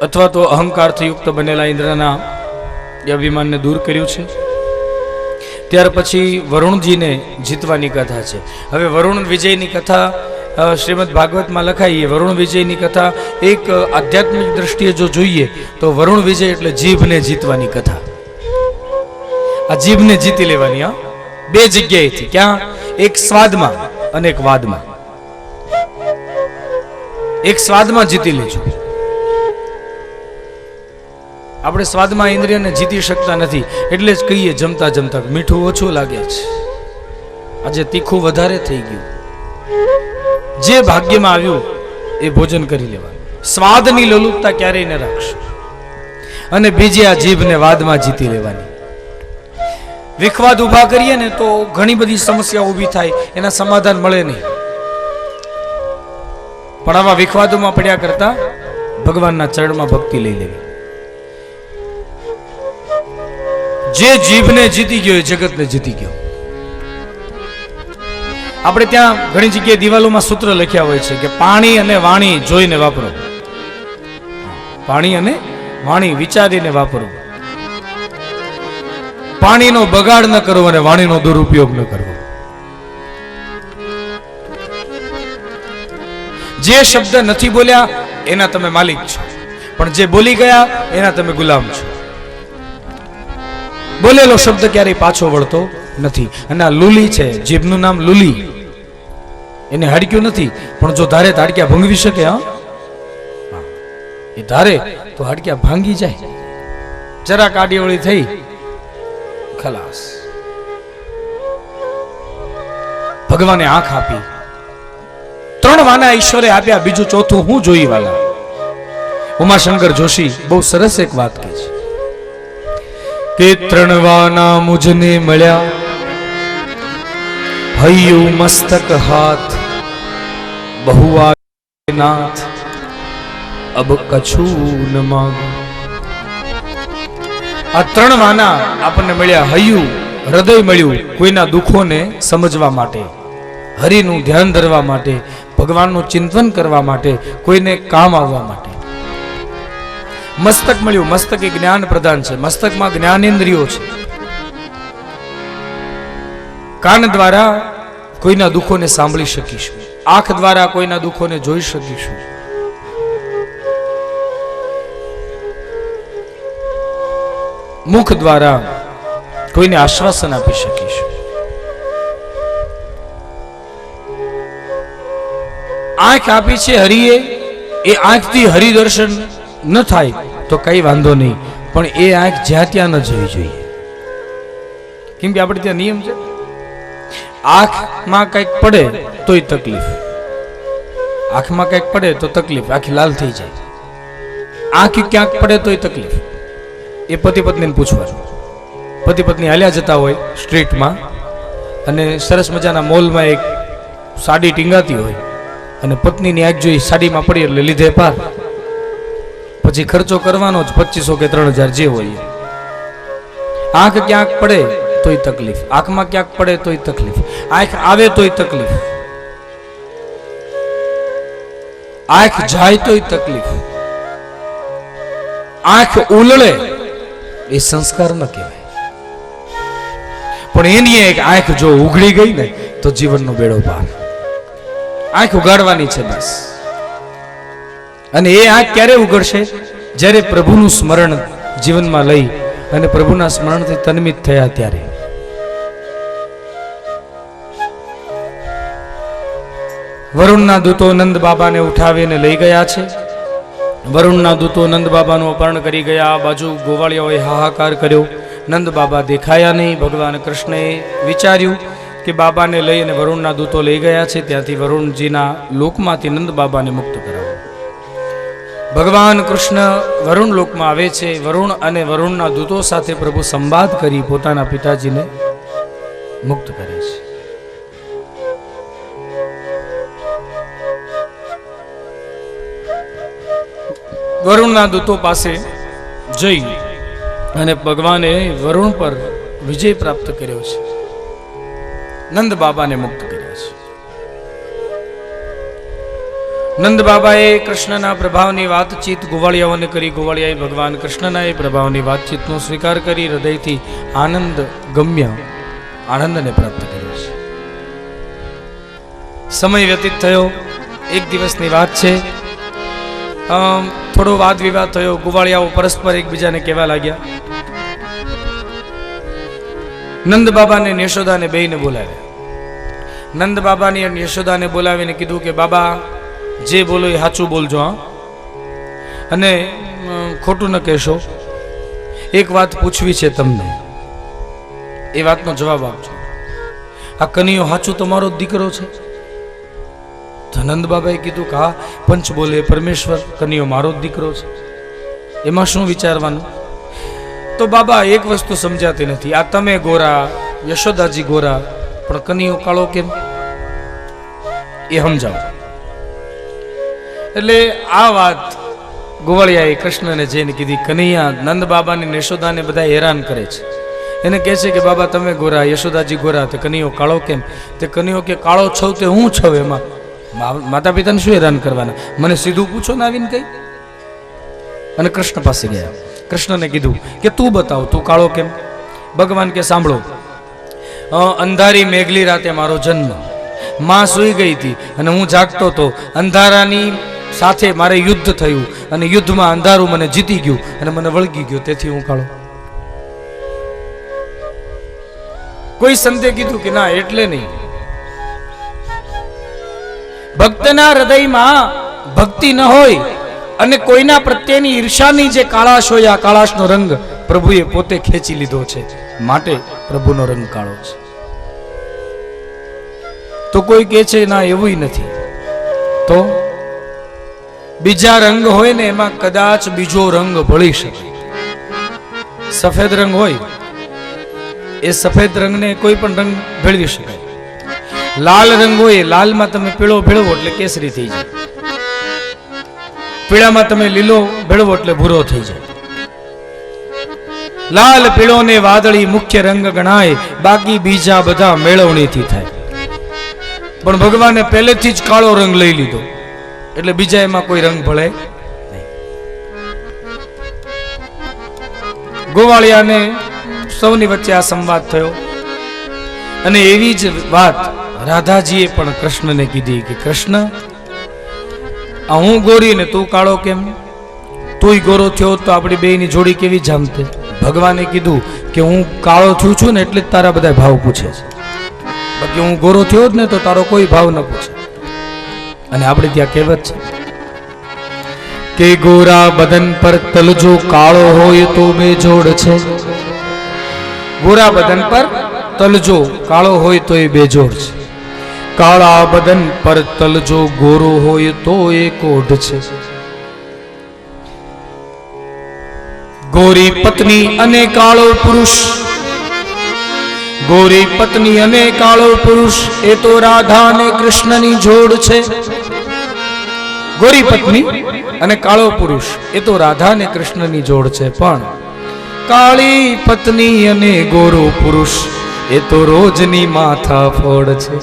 અથવા તો અહંકારથી યુક્ત બનેલા ઇન્દ્રના અભિમાનને દૂર કર્યું છે. ત્યાર પછી વરુણજીને જીતવાની કથા છે. હવે વરુણ વિજયની કથા શ્રીમદ ભાગવતમાં લખાઈ. વરુણ વિજયની કથા એક આધ્યાત્મિક દ્રષ્ટિએ જો જોઈએ તો વરુણ વિજય એટલે જીભને જીતવાની કથા. આ જીભને જીતી લેવાની. હા, 2 જગ્યાએથી. ક્યાં? એક સ્વાદમાં અને એક વાદમાં. એક સ્વાદમાં જીતી લેજો. આપણે સ્વાદમાં ઇન્દ્રિયને જીતી શકતા નથી, એટલે જ કહીએ જમતા જમતા મીઠું ઓછું લાગે છે, આજે તીખું વધારે થઈ ગયું. જે ભાગ્યમાં આવ્યું એ ભોજન કરી લેવાનું. સ્વાદની લોલુપતા ક્યારેય ન રાખશો. અને બીજી આ જીભને વાદમાં જીતી લેવાની. વિખવાદ ઉભા કરીએ ને તો ઘણી બધી સમસ્યા ઊભી થાય, એના સમાધાન મળે નહીં. પણ આવા વિખવાદોમાં પડ્યા કરતા ભગવાનના ચરણમાં ભક્તિ લઈ લેવી. જે જીભને જીતી ગયો એ જગતને જીતી ગયો. આપણે ત્યાં ઘણી જગ્યાએ દિવાલોમાં સૂત્ર લખ્યા હોય છે કે પાણી અને વાણી જોઈને વાપરો. પાણી અને વાણી વિચારીને વાપરો. પાણીનો બગાડ ન કરવો અને વાણીનો દુરુપયોગ ન કરવો. જે શબ્દ નથી બોલ્યા એના તમે માલિક છો, પણ જે બોલી ગયા એના તમે ગુલામ છો. બોલેલો શબ્દ ક્યારેય પાછો વળતો નથી. અને આ લુલી છે, જીભનું નામ લુલી. એને હાડક્યું નથી, પણ જો ધારે તો હાડક્યા ભંગવી શકે. હા, એ ધારે તો હાડક્યા ભાંગી જાય. જરા કાડીવળી થઈ ખલાસ. ભગવાને આંખ આપી, 3 વાના ઈશ્વરે આપ્યા, બીજું ચોથું હું જોઈ વાલા. ઉમાશંકર જોશી બહુ સરસ એક વાત કહે છે કે 3 વાના મુજને મળ્યા, હૈયું મસ્તક હાથ, બહુઆ નાથ, અબ કછું ન માંગુ. આ 3 વાના આપણને મળ્યા. હૈયું હૃદય મળ્યું કોઈના દુઃખોને સમજવા માટે, હરિનું ધ્યાન ધરવા માટે, ભગવાનનું ચિંતન કરવા માટે, કોઈને કામ આવવા માટે. મસ્તક મળ્યું. મસ્તક એ જ્ઞાન પ્રધાન છે. મસ્તકમાં જ્ઞાનેન્દ્રિયો છે. કાન દ્વારા કોઈના દુઃખોને સાંભળી શકીશું, આંખ દ્વારા કોઈના દુઃખોને જોઈ શકીશું, મુખ દ્વારા કોઈને આશ્વાસન આપી શકીશું. આંખ આપી છે હરિએ, એ આંખથી હરિદર્શન ન થાય તો કઈ વાંધો નહીં, પણ એ આંખ જ્યાં ત્યાં ન જવી જોઈએ. કેમ કે આપણે ત્યાં નિયમ છે, આંખમાં કંઈક પડે તોય તકલીફ, આંખમાં કંઈક પડે તો તકલીફ, આંખ લાલ થઈ જાય. આંખ ક્યાંક પડે તોય તકલીફ. એ પતિ પત્નીને પૂછવાનું. પતિ પત્ની હાલ્યા જતા હોય સ્ટ્રીટમાં અને સરસ મજાના મોલમાં એક સાડી ટીંગાતી હોય અને પત્નીની આંખ જોઈ સાડીમાં પડી એટલે લીધે પાર. પછી ખર્ચો કરવાનો જ 2500 કે 3000 જે હોય. આંખ ક્યાંક પડે તોય તકલીફ, આંખમાં ક્યાંક પડે તોય તકલીફ, આંખ આવે તોય તકલીફ, આંખ જાય તોય તકલીફ, આંખ ઉલળે એ સંસ્કાર ન કહેવાય. પણ એની એક આંખ જો ઉઘડી ગઈ ને તો જીવનનો બેડો પાર. આંખ ઉગાડવાની છે બસ. અને એ આંખ ક્યારે ઉગડશે? જ્યારે પ્રભુનું સ્મરણ જીવનમાં લઈ અને પ્રભુના સ્મરણથી તન્મિત થયા ત્યારે. વરુણના દૂતો નંદ બાબાને ઉઠાવીને લઈ ગયા છે. વરુણના દૂતો નંદ બાબાનું અપહરણ કરી ગયા. આ બાજુ ગોવાળિયાઓએ હાહાકાર કર્યો. નંદ બાબા દેખાયા નહીં. ભગવાન કૃષ્ણએ વિચાર્યું કે બાબાને લઈ અને વરુણના દૂતો લઈ ગયા છે, ત્યાંથી વરુણજીના લોકમાંથી નંદ બાબાને મુક્ત કરાવો. ભગવાન કૃષ્ણ વરુણ લોકમાં આવે છે. વરુણ અને વરુણના દૂતો સાથે પ્રભુ સંવાદ કરી પોતાના પિતાજીને મુક્ત કરે છે. વરુણના દૂતો પાસે જઈ અને ભગવાને વરુણ પર વિજય પ્રાપ્ત કર્યો છે. નંદ બાબાને મુક્ત કર્યા છે. નંદ બાબાએ કૃષ્ણના પ્રભાવની વાતચીત ગોવાળિયાઓને કરી. ગોવાળિયાએ ભગવાન કૃષ્ણના એ પ્રભાવની વાતચીતનો સ્વીકાર કરી હૃદયથી આનંદ ગમ્ય આનંદને પ્રાપ્ત કર્યો છે. સમય વ્યતીત થયો. એક દિવસની વાત છે. થોડો વાદ વિવાદ થયો. ગોવાળિયાઓ પરસ્પર એકબીજાને કહેવા લાગ્યા. નંદ બાબાને યશોદાને બેયને બોલાવ્યા. નંદ બાબાની અને યશોદાને બોલાવીને કીધું કે બાબા જે બોલો એ સાચું બોલજો, હા, અને ખોટું ન કહેશો. એક વાત પૂછવી છે તમને, એ વાતનો જવાબ આપજો. આ કનૈયો સાચું તમારો જ દીકરો છે? તો નંદ બાબાએ કીધું કે હા, પંચ બોલે પરમેશ્વર, કનૈયો મારો જ દીકરો છે, એમાં શું વિચારવાનું? તો બાબા એક વસ્તુ સમજાતી નથી. આ તમે ગોરા, યશોદાજી ગોરા, પણ કનૈયો કાળો કેમ? એ સમજાવો. એટલે આ વાત ગોવાળિયાએ કૃષ્ણને જઈને કીધી. કનૈયા નંદ બાબાની યશોદાને બધા હેરાન કરે છે. એને કહે છે કે બાબા તમે ગોરા, યશોદાજી ગોરા, તો કનૈયો કાળો કેમ? તે કનૈયો કે કાળો છવ તે હું છવ, એમાં માતા પિતાને શું હેરાન કરવાના? મને સીધું પૂછો ને આવીને કઈ. અને કૃષ્ણ પાસે ગયા. કૃષ્ણને કીધું કે તું બતાવ, તું કાળો કેમ? ભગવાન કે સાંભળો, અંધારી મેઘલી રાતે મારો જન્મ, માં સૂઈ ગઈ હતી અને હું જાગતો હતો. અંધારાની સાથે મારે યુદ્ધ થયું અને યુદ્ધમાં અંધારું મને જીતી ગયું અને મને વળગી ગયું, તેથી હું કાળો. કોઈ સંતે કીધું કે ના, એટલે નહીં. ભક્તના હૃદયમાં ભક્તિ ન હોય અને કોઈના પ્રત્યેની ઈર્ષાની જે કાળાશ હોય, આ કાળાશનો રંગ પ્રભુએ પોતે ખેંચી લીધો છે, માટે પ્રભુનો રંગ કાળો છે. તો કોઈ કહે છે ના એવું નથી, તો બીજા રંગ હોય ને એમાં કદાચ બીજો રંગ ભળી શકે. સફેદ રંગ હોય, એ સફેદ રંગને કોઈ પણ રંગ ભેળવી શકાય. લાલ રંગ હોય, લાલમાં તમે પીળો ભેળવો એટલે કેસરી થઈ જાય. પીળામાં તમે લીલો ભેળવો એટલે ભૂરો થઈ જાય. લાલ, પીળો ને વાદળી મુખ્ય રંગ ગણાય, બાકી બીજા બધા મેળવણીથી થાય. પણ ભગવાને પહેલેથી જ કાળો રંગ લઈ લીધો એટલે બીજા એમાં કોઈ રંગ ભળે નહીં. ગોવાળિયાને સૌની વચ્ચે આ સંવાદ થયો અને એવી જ વાત રાધાજીએ પણ કૃષ્ણને કીધી કે કૃષ્ણ, આ હું ગોરી ને તું કાળો કેમ? તુંય ગોરો થયો તો આપણી બેયની જોડી કેવી જામતે? ભગવાને કીધું કે હું કાળો થયું છું ને એટલે જ તારા બધા ભાવ પૂછે છે, બાકી હું ગોરો થયો જ ને તો તારો કોઈ ભાવ ન પૂછે. અને આપણે ત્યાં કહેવત છે કે ગોરા બદન પર તલજો કાળો હોય તો બેજોડ છે. ગોરા બદન પર તલજો કાળો હોય તો એ બેજોડ છે. કાળા બદન પર તલજો ગોરો હોય તો એ કોઢ છે. ગોરી પત્ની અને કાળો પુરુષ, ગોરી પત્ની અને કાળો પુરુષ એ તો રાધા અને કૃષ્ણની જોડ છે. ગોરી પત્ની અને કાળો પુરુષ એ તો રાધા અને કૃષ્ણની જોડ છે. પણ કાળી પત્ની અને ગોરો પુરુષ એ તો રોજની માથા ફોડ છે.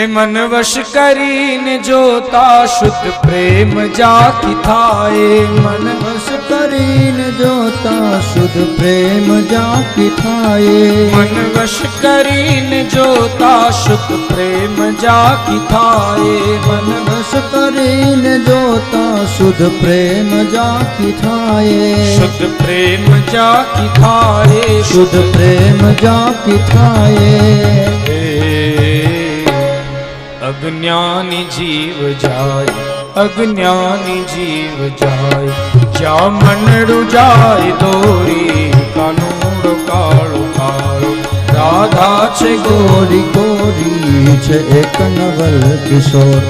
એ મન વશ કરીને જોતા શુદ્ધ પ્રેમ જાકી થાય. મન વશ કરીને જોતા શુદ્ધ પ્રેમ જાકી થાય. મન વશ કરીને જોતા શુદ્ધ પ્રેમ જાકી થાય. મન વશ કરીને જોતા શુદ્ધ પ્રેમ જાકી થાય. શુદ્ધ પ્રેમ જાકી થાય. શુદ્ધ પ્રેમ જાકી થાય. અજ્ઞાની જીવ જાય, અજ્ઞાની જીવ જાય, જ્યાં મનડું જાય દોરી કાનુડો કાળો કાળો. રાધા છે ગોરી ગોરી છે એક નવલ કિશોર,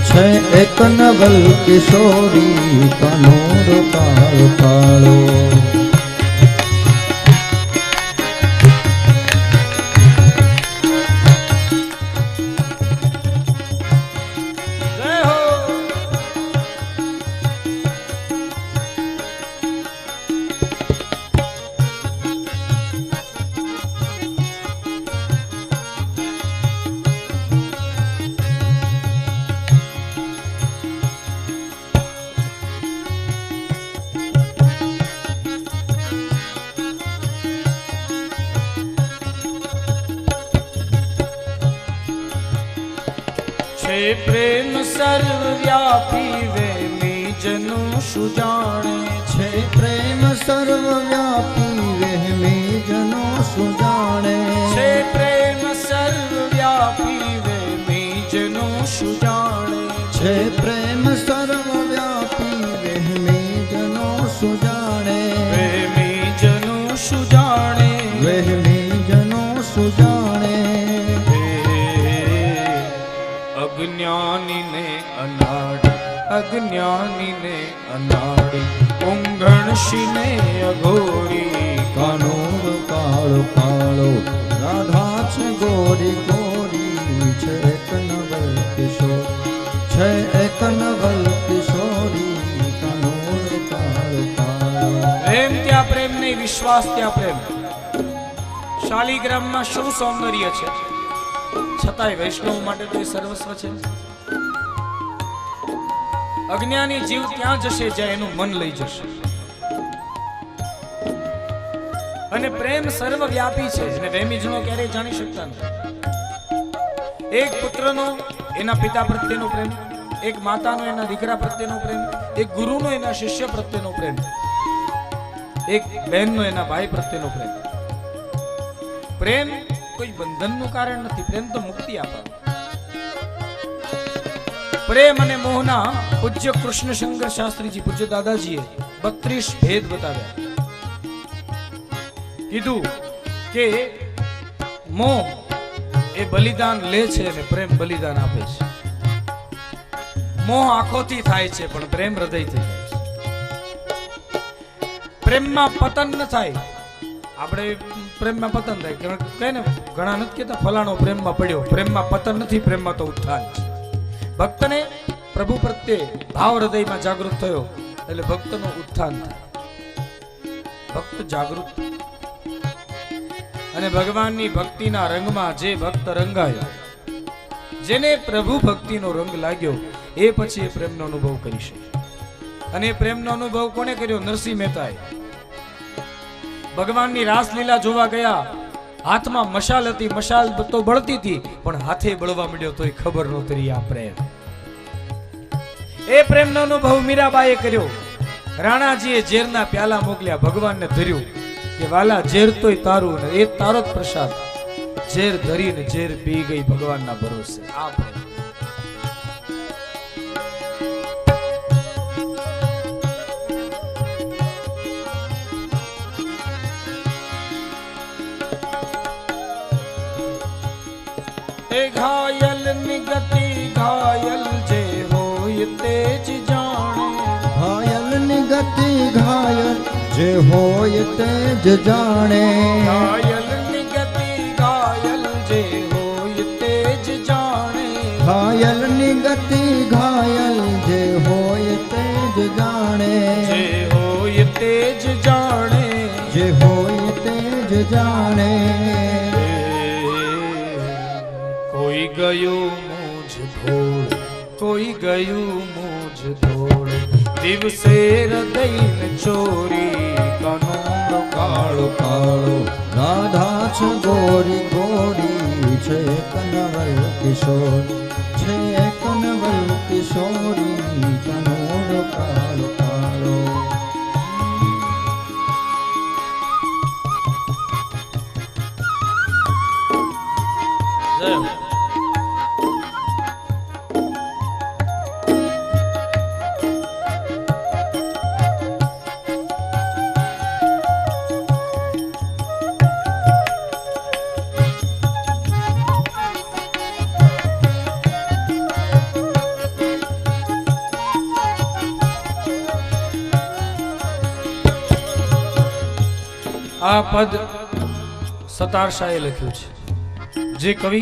છે એક નવલ કિશોરી કાનોર કાળો કાળો. પ્રેમ સર્વવ્યાપી વેમી જનું સુજાણે. છે પ્રેમ સર્વવ્યાપી વહેમી જનો સુજાણે. છે પ્રેમ સર્વવ્યાપી વેમી જનું સુજાણે. છે પ્રેમ સર્વવ્યાપી વહેમી જનો સુજાણે. વેમી જનું સુજાણે. વહેમી જનો સુજાણે. અજ્ઞાની ને અનાડી, અજ્ઞાની ને અનાડી, ઊંઘણશી ને અઘોરી કાનોર કાળો કાળો. રાધા છે ગોરી ગોરી છે એક નવલ કિશોર, છે એક નવલ કિશોરી કાનોર કાળો કાળો. પ્રેમ ત્યાં પ્રેમ નહીં, વિશ્વાસ ત્યાં પ્રેમ. શાલિગ્રામમાં શું સૌંદર્ય છે, છતાંય વૈષ્ણવ માટે તો એ સર્વસ્વ છે. અજ્ઞાની જીવ ત્યાં જશે જ્યાં એનું મન લઈ જશે. અને પ્રેમ સર્વવ્યાપી છે જેને વેમીજનો ક્યારેય જાણી શકતા નથી. એક પુત્રનો એના પિતા પ્રત્યેનો પ્રેમ, એક માતાનો એના દીકરા પ્રત્યેનો પ્રેમ, એક ગુરુનો એના શિષ્ય પ્રત્યેનો પ્રેમ, એક બહેનનો એના ભાઈ પ્રત્યેનો પ્રેમ. પ્રેમ કોઈ બંધનનું કારણ નથી, પ્રેમ તો મુક્તિ આપે. પ્રેમ અને મોહના પૂજ્ય કૃષ્ણશંકર શાસ્ત્રીજી, પૂજ્ય દાદાજીએ 32 ભેદ બતાવ્યા. કીધું કે મોહ એ બલિદાન લે છે અને પ્રેમ બલિદાન આપે છે. મોહ આંખોથી થાય છે પણ પ્રેમ હૃદયથી થાય છે. પ્રેમમાં પતન ન થાય. આપણે પ્રેમમાં પતન થાય કહે ને, ઘણા નથી કહેતા ફલાણો પ્રેમમાં પડ્યો. પ્રેમમાં પતન નથી, પ્રેમમાં તો ઉત્થાન છે. ભક્તને પ્રભુ પ્રત્યે ભાવ હૃદયમાં જાગૃત થયો એટલે ભક્તનું ઉત્થાન થાય. ભક્ત જાગૃત અને ભગવાનની ભક્તિના રંગમાં જે ભક્ત રંગાયો, જેને પ્રભુ ભક્તિનો રંગ લાગ્યો, એ પછી એ પ્રેમનો અનુભવ કરી શકે. અને એ પ્રેમનો અનુભવ કોને કર્યો? નરસિંહ મહેતાએ. ભગવાનની રાસલીલા જોવા ગયા, હાથમાં મશાલ હતી, મશાલ તો બળતી હતી પણ હાથે બળવા મળ્યો તોય ખબર નહોતી આ પ્રેમ. એ પ્રેમનો અનુભવ મીરાબાઈએ કર્યો. રાણાજીએ ઝેરના પ્યાલા મોકલ્યા, ભગવાનને ધર્યું કે વાલા ઝેર તોય તારું ને એ તારો જ પ્રસાદ. ઝેર ધરીને ઝેર પી ગઈ ભગવાનના ભરોસે. આ પ્રેમ. એ ઘાયલ નિગતિ ઘાયલ જે હોય તે જ જાણે. ઘાયલ ની ગતિ ઘાયલ જે હોય તે જ જાણે. ઘાયલ નિગતિ ઘાયલ જે હોય તે જ જાણે. ઘાયલ ની ગતિ ઘાયલ જે હોય તે જ જાણે. જે હોય તે જ જાણે. જે હોય તે જ જાણે. કોઈ ગયું મુજ ધોળ, કોઈ ગયું મુજ ધોળ, દિવસે હૃદયને ચોરી કાનૂનો કાળો કાળો રાધા છે ગોરી ગોરી છે કનવલ કિશોર છે કનવલ કિશોરી કનોર કાળો કાળો. જય. આ પદ સતારશાએ લખ્યું છે, જે કવિ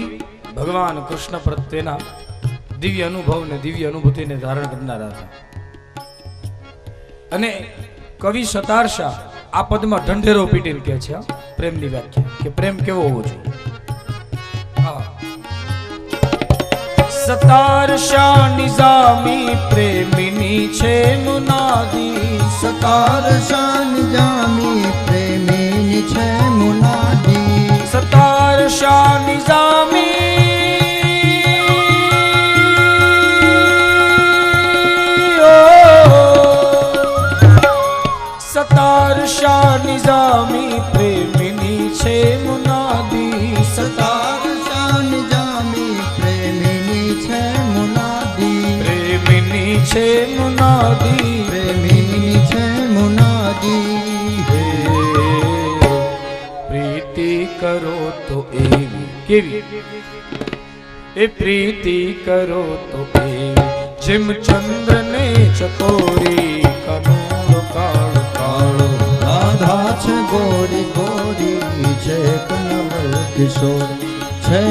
ભગવાન કૃષ્ણ પ્રત્યેના દિવ્ય અનુભવ ને દિવ્ય અનુભૂતિને ધારણ કરનારા હતા. અને કવિ સતારશા આ પદમાં ઢંઢેરો પીટીને કહે છે પ્રેમની વ્યાખ્યા કે પ્રેમ કેવો હોવો જોઈએ. સતારશા નિઝામી પ્રેમિની છે મુનાદી. સતારશા નિજામી પ્રેમીની છે મુનાદી. સતારશા નિઝામી સતારશા નિઝામી પ્રેમિની છે મુનાદી. સતારશા નિજામી પ્રેમીની છે મુનાદી. પ્રેમિની છે મુનાદી. પ્રેમીની છે મુનાદી. પ્રીતિ કરો તો એવી કેવી, એ પ્રીતિ કરો તો એવી જેમ ચંદ્ર ને ચકોરી કાનૂનો કાળો કાળો રાધા છે ગોરી ગોરી છે કનવલ કિશોર છે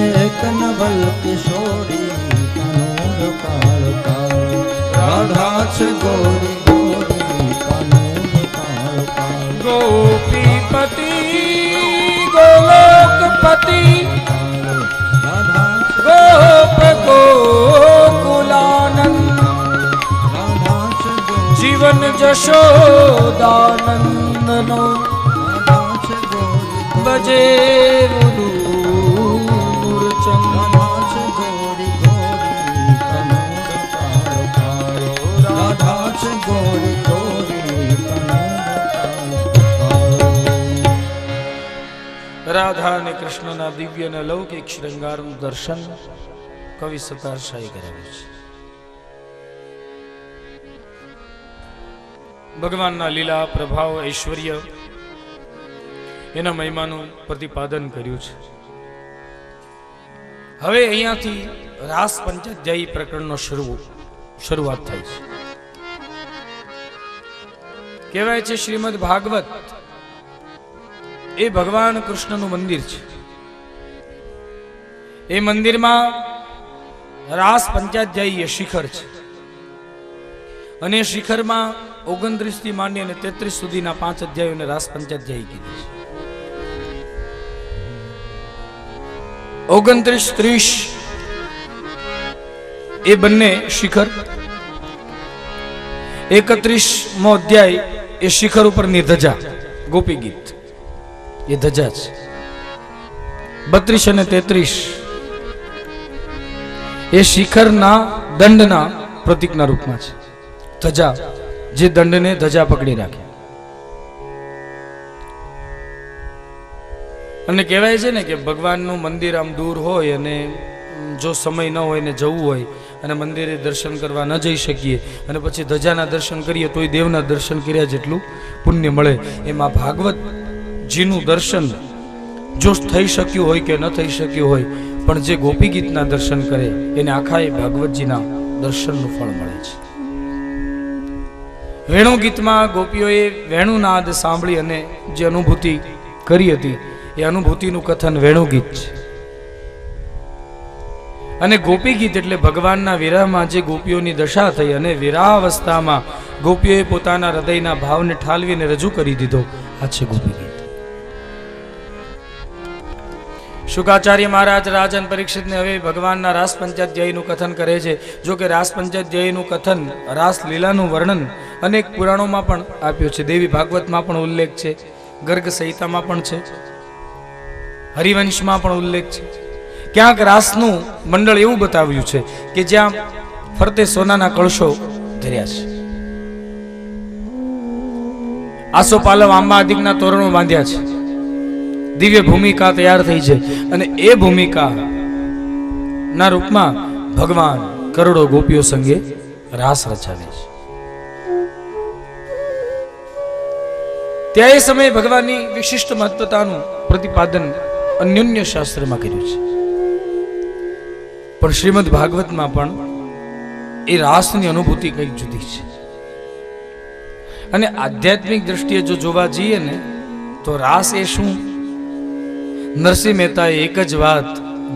કનવલ કિશોરી કનોર કાળો કાળો રાધા છે ગોરી ગોરી કનોર કાળો કાળો. ગોપીપતિ ગોલોકપતિ રાધા છે ગોપ ગોકુલાનંદ રાધા છે ગોરી જીવન જશોદાનંદનો રાધા છે ગોરી બજે મૂળચંદ. રાધા છે ગોરી ગોરી કનોર કાળો કાળો રાધા છે ગોરી ગોરી કનોર કાળો કાળો. રાધા અને કૃષ્ણના દિવ્ય અને લૌકિક શૃંગારનું દર્શન કવિ સતારશાહે કરાવ્યું છે. ભગવાનના લીલા પ્રભાવ ઐશ્વર્ય એના મહિમાનું પ્રતિપાદન કર્યું છે. હવે અહીંયાથી રાસ પંચાધ્યાયી પ્રકરણનો શરૂઆત થાય છે. કહેવાય છે શ્રીમદ ભાગવત એ ભગવાન કૃષ્ણનું મંદિર છે. એ મંદિરમાં રાસ પંચાધ્યાયી શિખર છે અને શિખરમાં 29 થી માંડી અને 33 સુધીના 5 અધ્યાયોને રાસ પંચાધ્યાયી કીધી છે. 29, 30 એ બંને શિખર, 31મો અધ્યાય એ શિખર ઉપરની ધજા ગોપી ગીત એ ધજા છે. 32 અને 33 એ શિખરના દંડના પ્રતીકના રૂપમાં છે. ધજા જે દંડને ધજા પકડી રાખે. અને કહેવાય છે ને કે ભગવાનનું મંદિર આમ દૂર હોય અને જો સમય ન હોય ને જવું હોય અને મંદિરે દર્શન કરવા ન જઈ શકીએ અને પછી ધજાના દર્શન કરીએ તોય દેવના દર્શન કર્યા જેટલું પુણ્ય મળે. એમાં ભાગવતજીનું દર્શન જો થઈ શક્યું હોય કે ન થઈ શક્યું હોય, પણ જે ગોપી ગીતના દર્શન કરે એને આખા એ ભાગવતજીના દર્શનનું ફળ મળે છે. વેણુ ગીતમાં ગોપીઓએ વેણુનાદ સાંભળી અને જે અનુભૂતિ કરી હતી એ અનુભૂતિનું કથન વેણુ ગીત છે. અને ગોપી ગીત એટલે ભગવાનના વિરહમાં જે ગોપીઓની દશા થઈ અને વિરહાવસ્થામાં ગોપીઓએ પોતાના હૃદયના ભાવને ઠાલવીને રજૂ કરી દીધો, આ છે ગોપી ગીત. શુકાચાર્ય મહારાજ રાજન પરીક્ષિતને હવે ભગવાનના રાસ પંચાધ્યાયીનું કથન કરે છે. જો કે રાસ પંચાધ્યાયીનું કથન, રાસ લીલાનું વર્ણન અનેક પુરાણોમાં પણ આપ્યું છે. દેવી ભાગવતમાં પણ ઉલ્લેખ છે, ગર્ગ સંહિતામાં પણ છે, હરિવંશમાં પણ ઉલ્લેખ છે. ક્યાંક રાસનું મંડળ એવું બતાવ્યું છે કે જ્યાં ફરતે સોનાના કળશો ધર્યા છે, આસોપાલવ આંબા આદિકના તોરણો બાંધ્યા છે, દિવ્ય ભૂમિકા તૈયાર થઈ છે અને એ ભૂમિકા ના રૂપમાં ભગવાન કરોડો ગોપીઓ સંગે રાસ રચાવે છે. ત્યાં એ સમયે ભગવાનની વિશિષ્ટ મહત્વતાનું પ્રતિપાદન અન્યોન્ય શાસ્ત્રમાં કર્યું છે. પણ શ્રીમદ ભાગવતમાં પણ એ રાસની અનુભૂતિ કઈક જુદી છે. અને આધ્યાત્મિક દ્રષ્ટિએ જો જોવા જઈએ ને તો રાસ એ શું? નરસિંહ મહેતાએ એક જ વાત,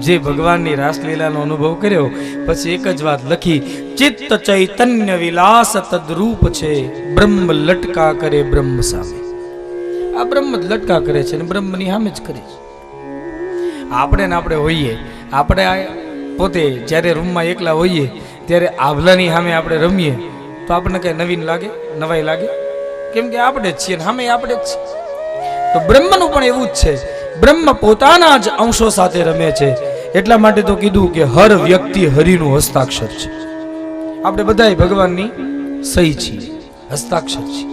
જે ભગવાનની રાસલીલાનો અનુભવ કર્યો પછી એક જ વાત લખી, ચિત્ત ચૈતન્ય વિલાસ તદ્રૂપ છે, બ્રહ્મ લટકા કરે બ્રહ્મ સામે. આ બ્રહ્મ જ લટકા કરે છે અને બ્રહ્મની સામે જ કરે છે. આપણે ને આપણે હોઈએ, આપણે પોતે જ્યારે રૂમમાં એકલા હોઈએ ત્યારે આભલાની સામે આપણે રમીએ તો આપણને કઈ નવીન લાગે, નવાઈ લાગે? કેમ કે આપણે જ છીએ, સામે આપણે જ છીએ. તો બ્રહ્મનું પણ એવું જ છે, બ્રહ્મ પોતાના જ અંશો સાથે રમે છે. એટલા માટે તો કીધું કે હર વ્યક્તિ હરિનું હસ્તાક્ષર છે. આપણે બધાય ભગવાનની સહી છીએ, હસ્તાક્ષર છીએ.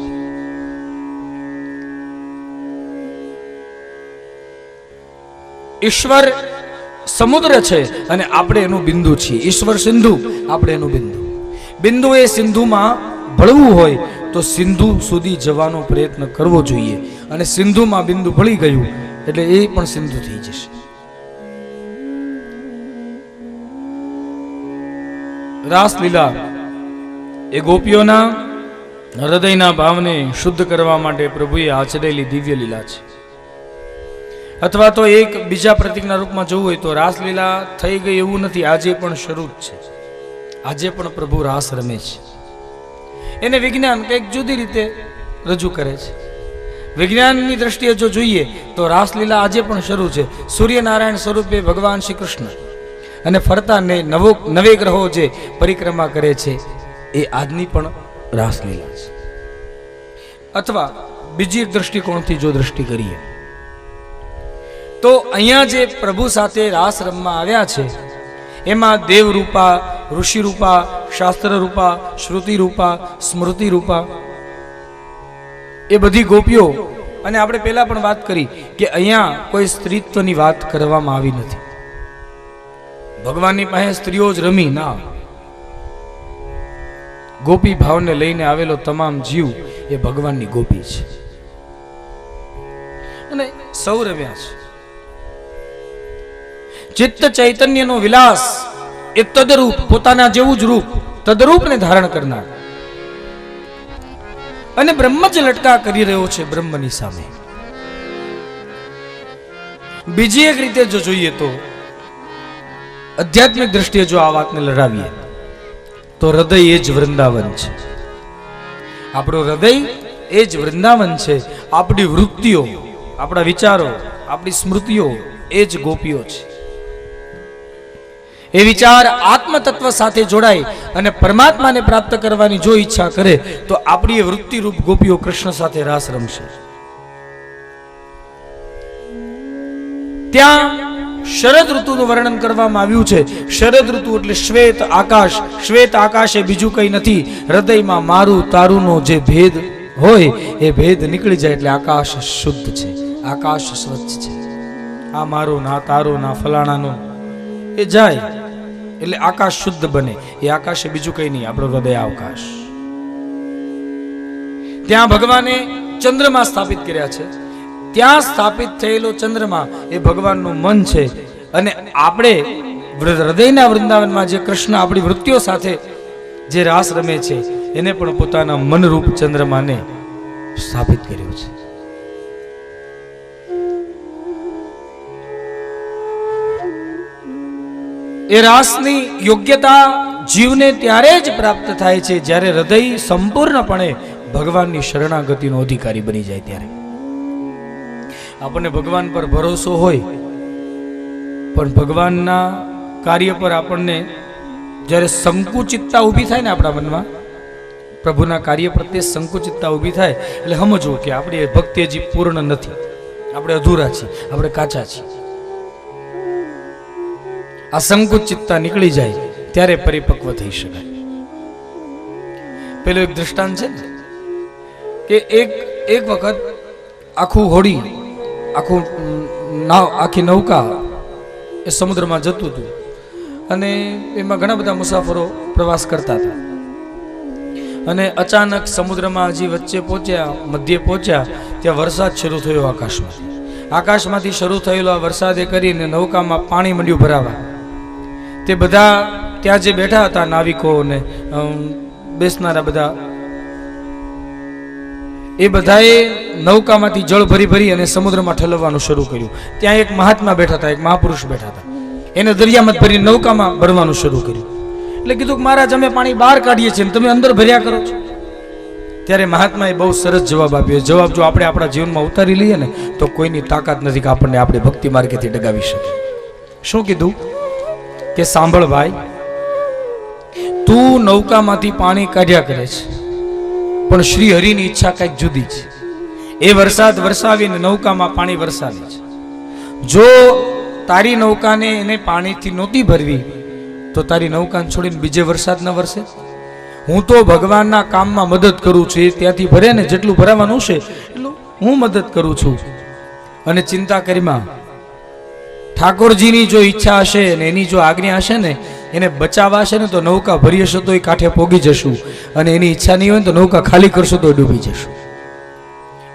ઈશ્વર સમુદ્ર છે અને આપણે એનું બિંદુ છીએ. ઈશ્વર સિંધુ, આપણે એનું બિંદુ. બિંદુ એ સિંધુમાં ભળવું હોય તો સિંધુ સુધી જવાનો પ્રયત્ન કરવો જોઈએ, અને સિંધુમાં બિંદુ ભળી ગયું એટલે એ પણ સિંધુ થઈ જશે. રાસલીલા એ ગોપીઓના હૃદયના ભાવને શુદ્ધ કરવા માટે પ્રભુએ આચરેલી દિવ્ય લીલા છે. અથવા તો એક બીજા પ્રતીકના રૂપમાં જોવું હોય તો રાસલીલા થઈ ગઈ એવું નથી, આજે પણ શરૂ જ છે. આજે પણ પ્રભુ રાસ રમે છે. એને વિજ્ઞાન કંઈક જુદી રીતે રજૂ કરે છે. વિજ્ઞાનની દ્રષ્ટિએ જો જોઈએ તો રાસલીલા આજે પણ શરૂ છે. સૂર્યનારાયણ સ્વરૂપે ભગવાન શ્રી કૃષ્ણ અને ફરતા નવે ગ્રહો જે પરિક્રમા કરે છે એ આજની પણ રાસલીલા છે. અથવા બીજી એક દ્રષ્ટિકોણથી જો દ્રષ્ટિ કરીએ તો અહીંયા જે પ્રભુ સાથે રાસ રમવા આવ્યા છે એમાં દેવ રૂપા, ઋષિ રૂપા, શાસ્ત્ર રૂપા, શ્રુતિ રૂપા, સ્મૃતિ રૂપા એ બધી ગોપીઓ. અને આપણે પહેલા પણ વાત કરી કે અહીંયા કોઈ સ્ત્રીત્વની વાત કરવામાં આવી નથી. ભગવાનની પાસે સ્ત્રીઓ જ રમી ના, ગોપી ભાવને લઈને આવેલો તમામ જીવ એ ભગવાનની ગોપી છે અને સૌ રમ્યા છે. ચિત્ત ચૈતન્યનો વિલાસ એ તદરૂપ, પોતાના જેવું જ રૂપ, તદરૂપને ધારણ કરનાર અને બ્રહ્મ જ લટકા કરી રહ્યો છે બ્રહ્મની સામે. બીજી એક રીતે જો જોઈએ તો આધ્યાત્મિક દ્રષ્ટિએ જો આ વાતને લડાવીએ તો હૃદય એ જ વૃંદાવન છે. આપણું હૃદય એ જ વૃંદાવન છે. આપણી વૃત્તિઓ, આપણા વિચારો, આપણી સ્મૃતિઓ એ જ ગોપીઓ છે. એ વિચાર આત્મ તત્વ સાથે જોડાય અને પરમાત્માને પ્રાપ્ત કરવાની જો ઈચ્છા કરે તો આપણી વૃત્તિ રૂપ ગોપીઓ કૃષ્ણ સાથે રાસ રમશે. ત્યાં શરદ ઋતુનું વર્ણન કરવામાં આવ્યું છે. શરદ ઋતુ એટલે શ્વેત આકાશ. શ્વેત આકાશ એ બીજું કંઈ નથી, હૃદયમાં મારું તારુંનો જે ભેદ હોય એ ભેદ નીકળી જાય એટલે આકાશ શુદ્ધ છે, આકાશ સ્વચ્છ છે. આ મારું ના તારું ના ફલાણાનું, એ જાય એટલે આકાશ શુદ્ધ બને. એ આકાશ એ બીજું કઈ નહીં, આપણો હૃદય આકાશ. ત્યાં ભગવાને ચંદ્રમા સ્થાપિત કર્યા છે. ત્યાં સ્થાપિત થયેલો ચંદ્રમા એ ભગવાનનું મન છે. અને આપણે હૃદયના વૃંદાવનમાં જે કૃષ્ણ આપણી વૃત્તિઓ સાથે જે રાસ રમે છે એને પણ પોતાના મનરૂપ ચંદ્રમાને સ્થાપિત કર્યો છે. એ રાસની યોગ્યતા જીવને ત્યારે જ પ્રાપ્ત થાય છે જ્યારે હૃદય સંપૂર્ણપણે ભગવાનની શરણાગતિનો અધિકારી બની જાય. ત્યારે આપણને ભગવાન પર ભરોસો હોય, પણ ભગવાનના કાર્ય પર આપણને જ્યારે સંકુચિતતા ઊભી થાય ને આપણા મનમાં, પ્રભુના કાર્ય પ્રત્યે સંકુચિતતા ઊભી થાય એટલે સમજવું કે આપણી ભક્તિ હજી પૂર્ણ નથી, આપણે અધૂરા છીએ, આપણે કાચા છીએ. આ સંકુચિતતા નીકળી જાય ત્યારે પરિપક્વ થઈ શકાય. પેલું એક દ્રષ્ટાંત છે કે એક વખત આખું હોડી, આખી નૌકા એ સમુદ્રમાં જતું હતું અને એમાં ઘણા બધા મુસાફરો પ્રવાસ કરતા હતા. અને અચાનક સમુદ્રમાં હજી વચ્ચે પહોંચ્યા, મધ્ય પહોંચ્યા, ત્યાં વરસાદ શરૂ થયો. આકાશમાંથી શરૂ થયેલો આ વરસાદે કરીને નૌકામાં પાણી મંડ્યું ભરાવા. તે બધા ત્યાં જે બેઠા હતા નાવિકો ને બેસનારા બધા, એ બધાએ નૌકામાંથી જળ ભરી ભરી અને સમુદ્રમાં ઠલવવાનું શરૂ કર્યું. ત્યાં એક મહાત્મા બેઠા હતા, એક મહાપુરુષ બેઠા હતા, એને દરિયામાં ભરી નૌકામાં ભરવાનું શરૂ કર્યું. એટલે કીધું કે મહારાજ અમે પાણી બહાર કાઢીએ છીએ, તમે અંદર ભર્યા કરો છો. ત્યારે મહાત્માએ બહુ સરસ જવાબ આપ્યો. જવાબ જો આપણે આપણા જીવનમાં ઉતારી લઈએ ને તો કોઈની તાકાત નથી કે આપણને આપણે ભક્તિ માર્ગેથી ડગાવી શકે. શું કીધું કે સાંભળ ભાઈ, તું નૌકામાંથી પાણી કાઢ્યા કરે છે, પણ શ્રી હરિની ઈચ્છા કંઈક જુદી છે. એ વરસાદ વરસાવીને નૌકામાં પાણી વરસાવે છે. જો તારી નૌકાને એને પાણીથી નહોતી ભરવી તો તારી નૌકાને છોડીને બીજે વરસાદ ન વરસે. હું તો ભગવાનના કામમાં મદદ કરું છું, એ ત્યાંથી ભરે ને જેટલું ભરાવાનું છે એટલું હું મદદ કરું છું. અને ચિંતા કરીમાં ઠાકોરજીની જો ઈચ્છા હશે ને એની જો આજ્ઞા હશે ને, એને બચાવવા હશે ને તો નૌકા ભરી હશે તો એ કાંઠે પોગી જશું, અને એની ઈચ્છા નહીં હોય તો નૌકા ખાલી કરશું તો ડૂબી જશું.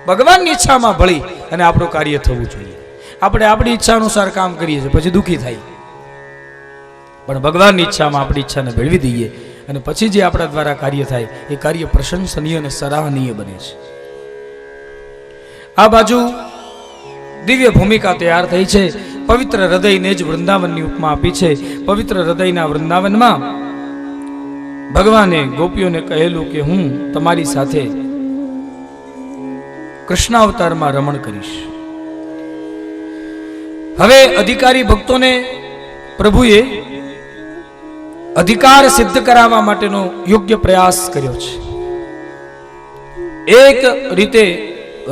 ભગવાનની ઈચ્છામાં ભળી અને આપણું કાર્ય થવું જોઈએ. આપણે આપણી ઈચ્છા અનુસાર કામ કરીએ છીએ પછી દુઃખી થાય, પણ ભગવાનની ઈચ્છામાં આપણી ઈચ્છાને ભેળવી દઈએ અને પછી જે આપણા દ્વારા કાર્ય થાય એ કાર્ય પ્રશંસનીય અને સરાહનીય બને છે. આ બાજુ દિવ્ય ભૂમિકા તૈયાર થઈ છે. પવિત્ર હૃદયને જ વૃંદાવનની ઉપમા આપી છે. પવિત્ર હૃદયના વૃંદાવનમાં ભગવાને ગોપીઓને કહેલું કે હું તમારી સાથે કૃષ્ણાવતારમાં રમણ કરીશ. હવે અધિકારી ભક્તોને પ્રભુએ અધિકાર સિદ્ધ કરાવવા માટેનો યોગ્ય પ્રયાસ કર્યો છે. એક રીતે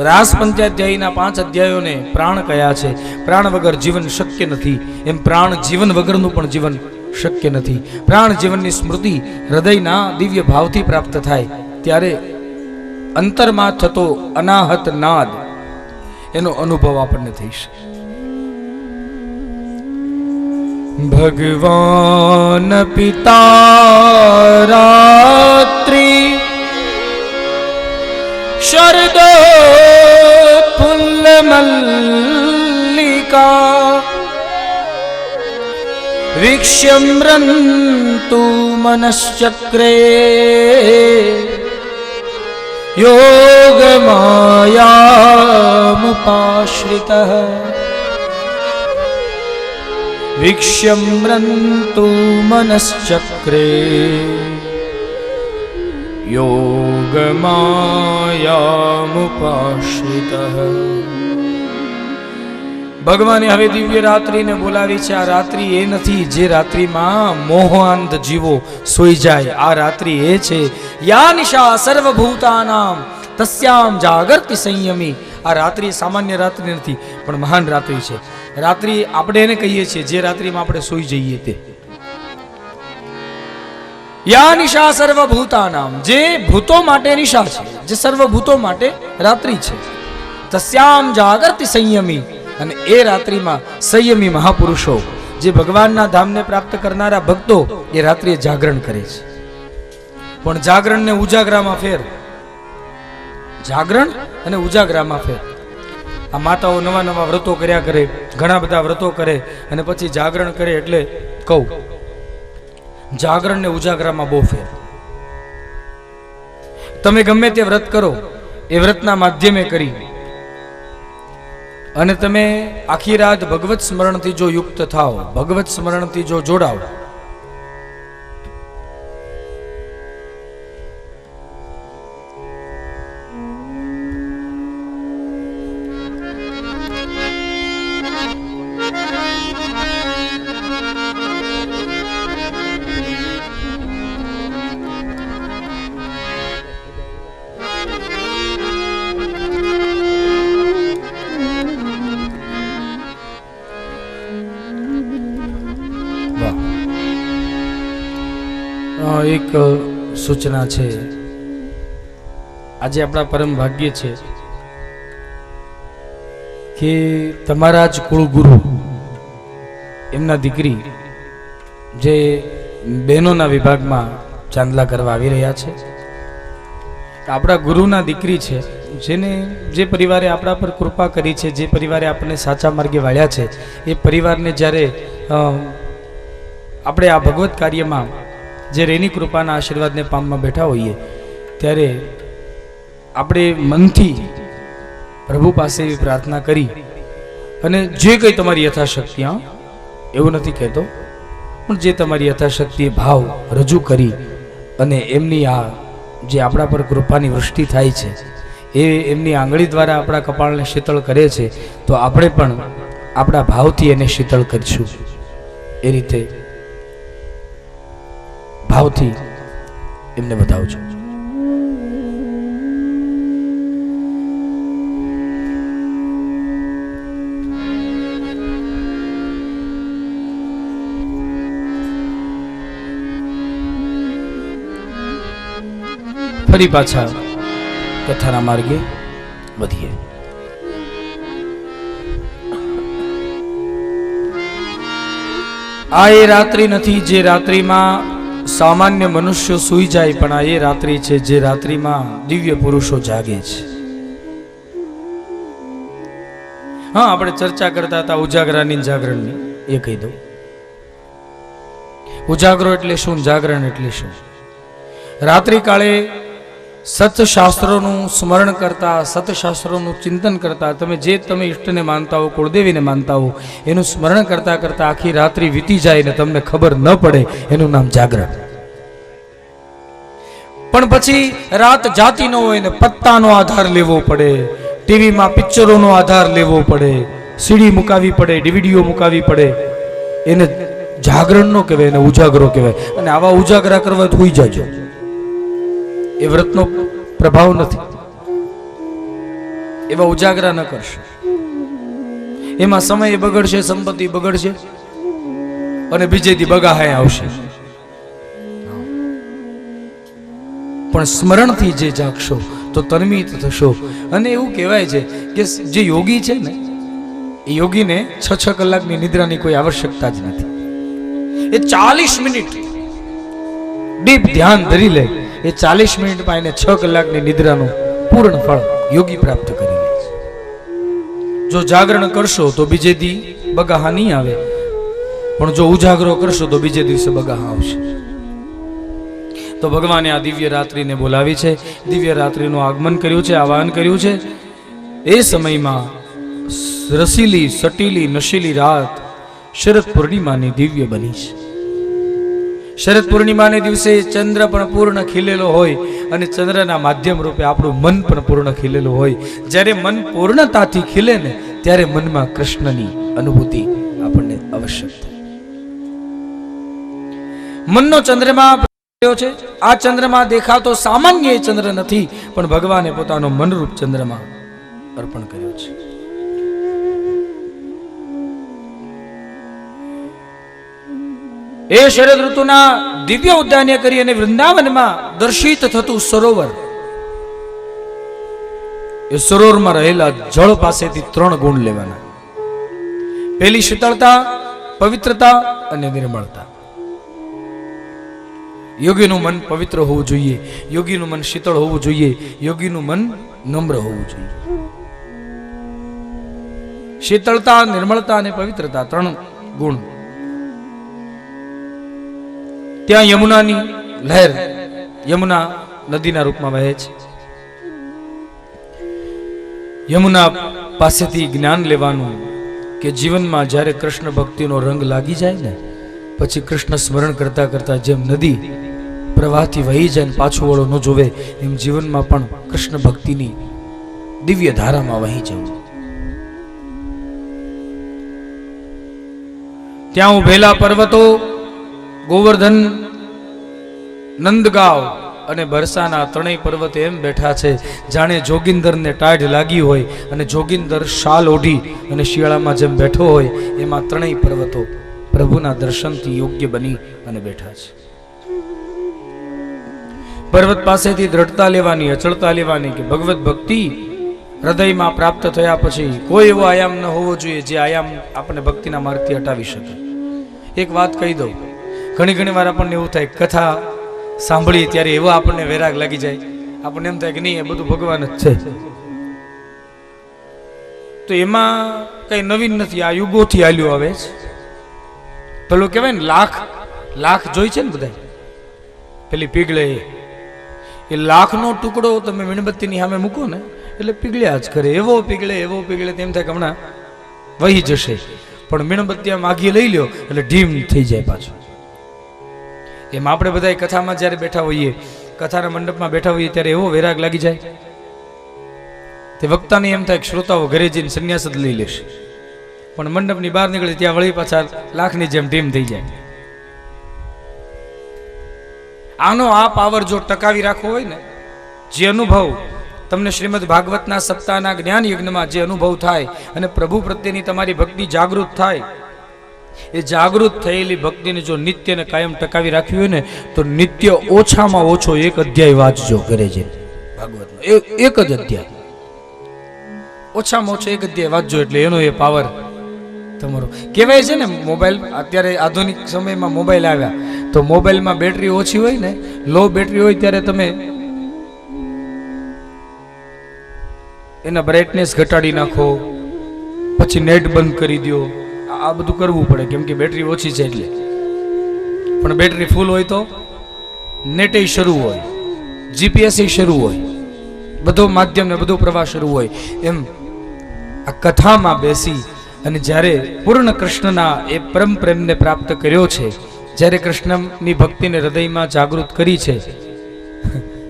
રાસ પંચાધ્યાયના 5 અધ્યાયોને પ્રાણ કયા છે. પ્રાણ વગર જીવન શક્ય નથી, એમ પ્રાણ જીવન વગરનું પણ જીવન શક્ય નથી. પ્રાણ જીવનની સ્મૃતિ હૃદયના દિવ્ય ભાવથી પ્રાપ્ત થાય ત્યારે અંતરમાં થતો અનાહત નાદ એનો અનુભવ આપણને થઈ શકે. ભગવાન પિતા રાત્રિ શરદો ફુલ્લ મલ્લિકા વિક્ષ્યમ્રન્તુ મનશ્ચક્રે યોગ માયામુપાશ્રિતઃ વિક્ષ્યમ્રન્તુ મનશ્ચક્રે યોગમાયામુપાશ્રિતઃ. ભગવાને હવે દિવ્ય રાત્રિને બોલાવી છે. આ રાત્રિ એ નથી જે રાત્રિમાં મોહાંધ જીવો સોઈ જાય. આ રાત્રિ એ છે યા નિશા સર્વભૂતાનામ તસ્યામ જાગર્તિ સંયમી. આ રાત્રિ સામાન્ય રાત્રિ નથી પણ મહાન રાત્રિ છે. રાત્રિ આપણે એને કહીએ છીએ જે રાત્રિમાં આપણે સોઈ જઈએ તે. યા નિશા સર્વભૂતાનામ, જે ભૂતો માટે નિશા છે, જે સર્વભૂતો માટે રાત્રિ છે. તસ્યામ જાગર્તિ સંયમી, અને એ રાત્રિમાં સંયમી મહાપુરુષો જે ભગવાનના ધામને પ્રાપ્ત કરનારા ભક્તો એ રાત્રિએ જાગરણ કરે છે. પણ જાગરણ ને ઉજાગરામાં ફેર, જાગરણ અને ઉજાગરામાં ફેર. આ માતાઓ નવા નવા વ્રતો કર્યા કરે, ઘણા બધા વ્રતો કરે અને પછી જાગરણ કરે. એટલે કહું, જાગરણ ને ઉજાગરામાં બહુ ફેર. તમે ગમે તે વ્રત કરો, એ વ્રતના માધ્યમે કરી અને તમે આખી રાત ભગવત સ્મરણથી જો યુક્ત થાઓ, ભગવત સ્મરણથી જો જોડાઓ, એક સૂચના છે. આજે આપણા પરમ ભાગ્ય છે કે તમારા જ કુળગુરુ એમના દીકરી જે બહેનોના વિભાગમાં ચાંદલા કરવા આવી રહ્યા છે. આપણા ગુરુના દીકરી છે, જેને જે પરિવારે આપણા પર કૃપા કરી છે, જે પરિવારે આપણને સાચા માર્ગે વાળ્યા છે, એ પરિવારને જ્યારે આપણે આ ભગવત કાર્યમાં જે એની કૃપાના આશીર્વાદને પામમાં બેઠા હોઈએ ત્યારે આપણે મનથી પ્રભુ પાસે એવી પ્રાર્થના કરી અને જે કંઈ તમારી યથાશક્તિ, એવું નથી કહેતો, પણ જે તમારી યથાશક્તિ ભાવ રજૂ કરી અને એમની આ જે આપણા પર કૃપાની વૃષ્ટિ થાય છે એ એમની આંગળી દ્વારા આપણા કપાળને શીતળ કરે છે, તો આપણે પણ આપણા ભાવથી એને શીતળ કરીશું. એ રીતે ભાવથી એમને બતાવજો. ફરી પાછા કથાના માર્ગે વધીએ. આ એ રાત્રિ નથી જે રાત્રિમાં સામાન્ય મનુષ્યો સૂઈ જાય, પણ આ એ રાત્રિ છે જે રાત્રિમાં દિવ્ય પુરુષો જાગે છે. હા, આપણે ચર્ચા કરતા હતા ઉજાગરાની જાગરણની, એ કહી દઉં. ઉજાગરો એટલે શું, જાગરણ એટલે શું? રાત્રિ કાળે સતશાસ્ત્રોનું સ્મરણ કરતા, સતશાસ્ત્રોનું ચિંતન કરતા, તમે જે તમે ઈષ્ટને માનતા હો, કુળદેવીને માનતા હો, એનું સ્મરણ કરતા કરતા આખી રાત્રિ વીતી જાય ને તમને ખબર ન પડે, એનું નામ જાગરણ. પણ પછી રાત જાતી ન હોય ને પત્તાનો આધાર લેવો પડે, ટીવીમાં પિક્ચરોનો આધાર લેવો પડે, સીડી મુકાવી પડે, ડીવીડીઓ મુકાવી પડે, એને જાગરણ નો કહેવાય, એને ઉજાગરો કહેવાય. અને આવા ઉજાગરા કરવા તો હોઈ જાજો, એ વ્રતનો પ્રભાવ નથી. એવા ઉજાગરા ન કરશો, એમાં સમય બગડશે, સંપત્તિ બગડશે અને બીજેથી બગાહાય આવશે. પણ સ્મરણથી જે જાગશો તો તન્મિત થશો. અને એવું કહેવાય છે કે જે યોગી છે ને, એ યોગીને 6 કલાકની નિદ્રાની કોઈ આવશ્યકતા જ નથી. એ 40 મિનિટ ડીપ ધ્યાન ધરી લે, એ 40 મિનિટમાં એને 6 કલાકની નિદ્રાનું પૂર્ણ ફળ યોગી પ્રાપ્ત કરી લે છે. જો જાગરણ કરશો તો બીજે દી બગાહા નહીં આવે, પણ જો ઉજાગરો કરશો તો બીજે દિવસે બગાહા આવશે. તો ભગવાને આ દિવ્ય રાત્રિને બોલાવી છે, દિવ્ય રાત્રિનું આગમન કર્યું છે, આહવાન કર્યું છે. એ સમયમાં રસીલી, સટીલી, નશીલી રાત શરદ પૂર્ણિમાની દિવ્ય બની છે. શરદ પૂર્ણિમાને દિવસે ચંદ્ર પણ પૂર્ણ ખીલેલો હોય અને ચંદ્રના માધ્યમ રૂપે આપણું મન પણ પૂર્ણ ખીલેલું હોય. જ્યારે મન પૂર્ણતાથી ખીલે ને ત્યારે મનમાં કૃષ્ણની અનુભૂતિ આપણને આવશ્યક થાય. મનનો ચંદ્રમા છે. આ ચંદ્રમા દેખાતો સામાન્ય ચંદ્ર નથી, પણ ભગવાને પોતાનો મનરૂપ ચંદ્રમા અર્પણ કર્યો છે. એ શરદ ઋતુના દિવ્ય ઉદ્યાને કરી અને વૃંદાવનમાં દર્શિત થતું સરોવર, એ સરોવરમાં રહેલા જળ પાસેથી 3 ગુણ લેવાના. પહેલી શીતળતા, પવિત્રતા અને નિર્મળતા. યોગીનું મન પવિત્ર હોવું જોઈએ, યોગીનું મન શીતળ હોવું જોઈએ, યોગીનું મન નમ્ર હોવું જોઈએ. શીતળતા, નિર્મળતા અને પવિત્રતા 3 ગુણ. ત્યાં યમુનાની લહેર યમુના નદીના રૂપમાં વહે છે. યમુના પાસેથી જ્ઞાન લેવાનું કે જીવનમાં જ્યારે કૃષ્ણ ભક્તિનો રંગ લાગી જાય ને પછી કૃષ્ણ સ્મરણ કરતા કરતા જેમ નદી પ્રવાહથી વહી જાય ને પાછું વળો ન જોવે એમ જીવનમાં પણ કૃષ્ણ ભક્તિની દિવ્ય ધારામાં વહી જવું. ત્યાં ઉભેલા પર્વતો, ગોવર્ધન, નંદગાંવ અને બરસાના 3 પર્વત એમ બેઠા છે જાણે જોગિંદરને ટાઢ લાગી હોય અને જોગિંદર શાલ ઓઢી અને શિયાળામાં જેમ બેઠો હોય એમાં 3 પર્વતો પ્રભુના દર્શનથી યોગ્ય બની અને બેઠા છે. પર્વત પાસેથી દ્રઢતા લેવાની, અચળતા લેવાની કે ભગવત ભક્તિ હૃદયમાં પ્રાપ્ત થયા પછી કોઈ એવો આયામ ન હોવો જોઈએ જે આયામ આપણને ભક્તિના માર્ગથી હટાવી શકે. એક વાત કહી દઉં, ઘણી વાર આપણને એવું થાય કથા સાંભળી ત્યારે એવો આપણને વૈરાગ લાગી જાય, આપણને એમ થાય કે નહીં એ બધું ભગવાન જ છે. તો એમાં કઈ નવીન નથી, આ યુગોથી હાલ્યું આવે છે. પેલું કહેવાય ને લાખ જોઈ છે ને બધા, પેલી પીગળે એ લાખનો ટુકડો તમે મીણબત્તીની સામે મૂકો ને એટલે પીગળ્યા જ કરે, એવો પીગળે તેમ થાય કે હમણાં વહી જશે. પણ મીણબત્તી આમ આગી લઈ લ્યો એટલે ઢીમ થઈ જાય પાછું. એમ આપણે બધા કથામાં જ્યારે બેઠા હોઈએ, કથાના મંડપમાં બેઠા હોઈએ ત્યારે એવો વૈરાગ લાગી જાય તે વક્તાને એમ થાય કે શ્રોતાઓ ઘરે જઈને સંન્યાસ જ લઈ લેશે, પણ મંડપની બહાર નીકળે ત્યાં વળી પાછા લાખની જેમ ઢીમ થઈ જાય. આનો આ પાવર જો ટકાવી રાખવો હોય ને, જે અનુભવ તમને શ્રીમદ ભાગવતના સપ્તાહના જ્ઞાન યજ્ઞમાં જે અનુભવ થાય અને પ્રભુ પ્રત્યેની તમારી ભક્તિ જાગૃત થાય, એ જાગૃત થયેલી ભક્તિને જો નિત્ય ને કાયમ ટકાવી રાખવી હોય ને તો નિત્ય ઓછામાં ઓછો 1 અધ્યાય વાંચજો ઘરે જે ભાગવતનો, એક જ અધ્યાય, ઓછામાં ઓછો 1 અધ્યાય વાંચજો એટલે એનો એ પાવર તમારો. કહેવાય છે ને મોબાઈલ, અત્યારે આધુનિક સમયમાં મોબાઈલ આવ્યા તો મોબાઈલમાં બેટરી ઓછી હોય ને, લો બેટરી હોય ત્યારે તમે એના બ્રાઇટનેસ ઘટાડી નાખો, પછી નેટ બંધ કરી દો, આ બધું કરવું પડે કેમ કે બેટરી ઓછી છે એટલે. પણ બેટરી ફૂલ હોય તો નેટ શરૂ હોય, જીપીએસ શરૂ હોય, બધો માધ્યમ ને બધો પ્રવાહ શરૂ હોય. એમ આ કથામાં બેસી અને જ્યારે પૂર્ણ કૃષ્ણના એ પરમ પ્રેમને પ્રાપ્ત કર્યો છે, જ્યારે કૃષ્ણની ભક્તિને હૃદયમાં જાગૃત કરી છે,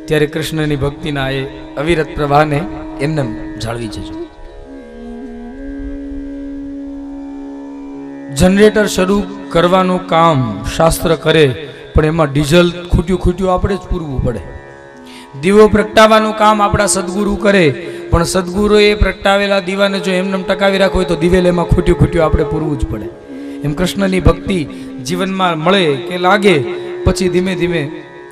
ત્યારે કૃષ્ણની ભક્તિના એ અવિરત પ્રવાહને એમને જાળવી જજો. જનરેટર શરૂ કરવાનું કામ શાસ્ત્ર કરે પણ એમાં ડીઝલ ખૂટ્યું આપણે જ પૂરવું પડે. દીવો પ્રગટાવવાનું કામ આપણા સદગુરુ કરે પણ સદગુરુએ પ્રગટાવેલા દીવાને જો એમને ટકાવી રાખવો હોય તો દિવેલ એમાં ખૂટ્યું આપણે પૂરવું જ પડે. એમ કૃષ્ણની ભક્તિ જીવનમાં મળે કે લાગે પછી ધીમે ધીમે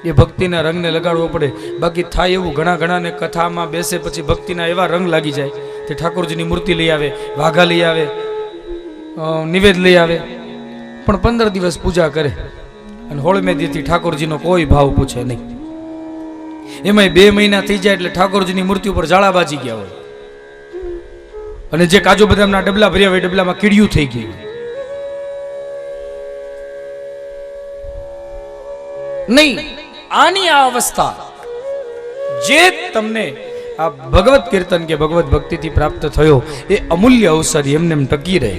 એ ભક્તિના રંગને લગાડવો પડે. બાકી થાય એવું ઘણાને કથામાં બેસે પછી ભક્તિના એવા રંગ લાગી જાય તે ઠાકોરજીની મૂર્તિ લઈ આવે, વાઘા લઈ આવે, નિવેદ લઈ આવે, પણ 15 દિવસ પૂજા કરે અને હોળમેદીથી ઠાકોરજીનો કોઈ ભાવ પૂછે નહીં. એમાંય 2 મહિના થઈ જાય એટલે ઠાકોરજીની મૂર્તિ ઉપર ઝાડા બાજી ગયા હોય અને જે કાજુ બદામના ડબલા ભર્યા હોય ડબલામાં કીડિયું થઈ ગયું. નહીં, આની આ અવસ્થા જે તમને આ ભગવત કીર્તન કે ભગવત ભક્તિથી પ્રાપ્ત થયો એ અમૂલ્ય અવસર એમને ટકી રહે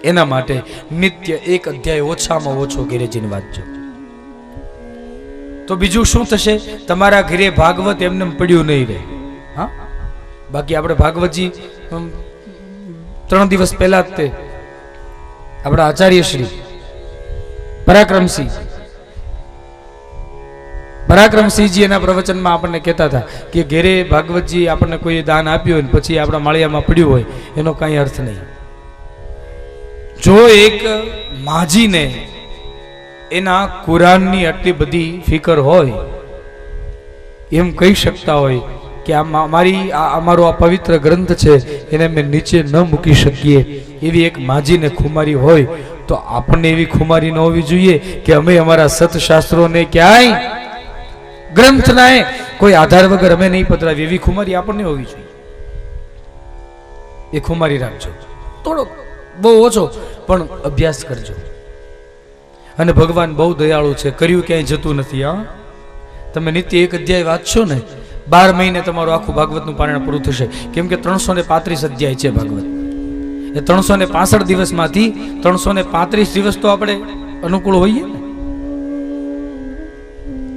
એના માટે નિત્ય 1 અધ્યાય ઓછામાં ઓછો ઘરે જઈને વાંચજો. તો બીજું શું થશે? તમારા ઘરે ભાગવત એમને પડ્યું નહીં રહે. હા, બાકી આપણે ભાગવતજી 3 દિવસ પહેલા જ તે આપણા આચાર્ય શ્રી પરાક્રમસિંહજી એના પ્રવચનમાં આપણને કહેતા હતા કે ઘેરે ભાગવતજી આપણને કોઈ દાન આપ્યું હોય ને પછી આપણા માળિયામાં પડ્યું હોય એનો કાંઈ અર્થ નહીં. જો એક માજીને એના કુરાનની આટલી બધી ફિકર હોય, એમ કહી શકતા હોય કે અમારો આ પવિત્ર ગ્રંથ છે એને અમે નીચે ન મૂકી શકીએ એવી એક માજીને ખુમારી હોય તો આપણને એવી ખુમારી ન હોવી જોઈએ કે અમે અમારા સતશાસ્ત્રોને ક્યાંય ગ્રંથનાએ કોઈ આધાર વગર અમે નહીં પધરાવી, એવી ખુમારી આપણને હોવી જોઈએ. એ ખુમારી રાખજો, થોડો બહુ ઓછો પણ અભ્યાસ કરજો. અને ભગવાન બહુ દયાળુ છે, કર્યું ક્યાંય જતું નથી. હા, તમે નિત્ય એક અધ્યાય વાંચશો ને 12 મહિને તમારું આખું ભાગવતનું પારાયણ પૂરું થશે. કેમ કે 335 અધ્યાય છે ભાગવત. એ 365 દિવસમાંથી 335 દિવસ તો આપણે અનુકૂળ હોઈએ ને.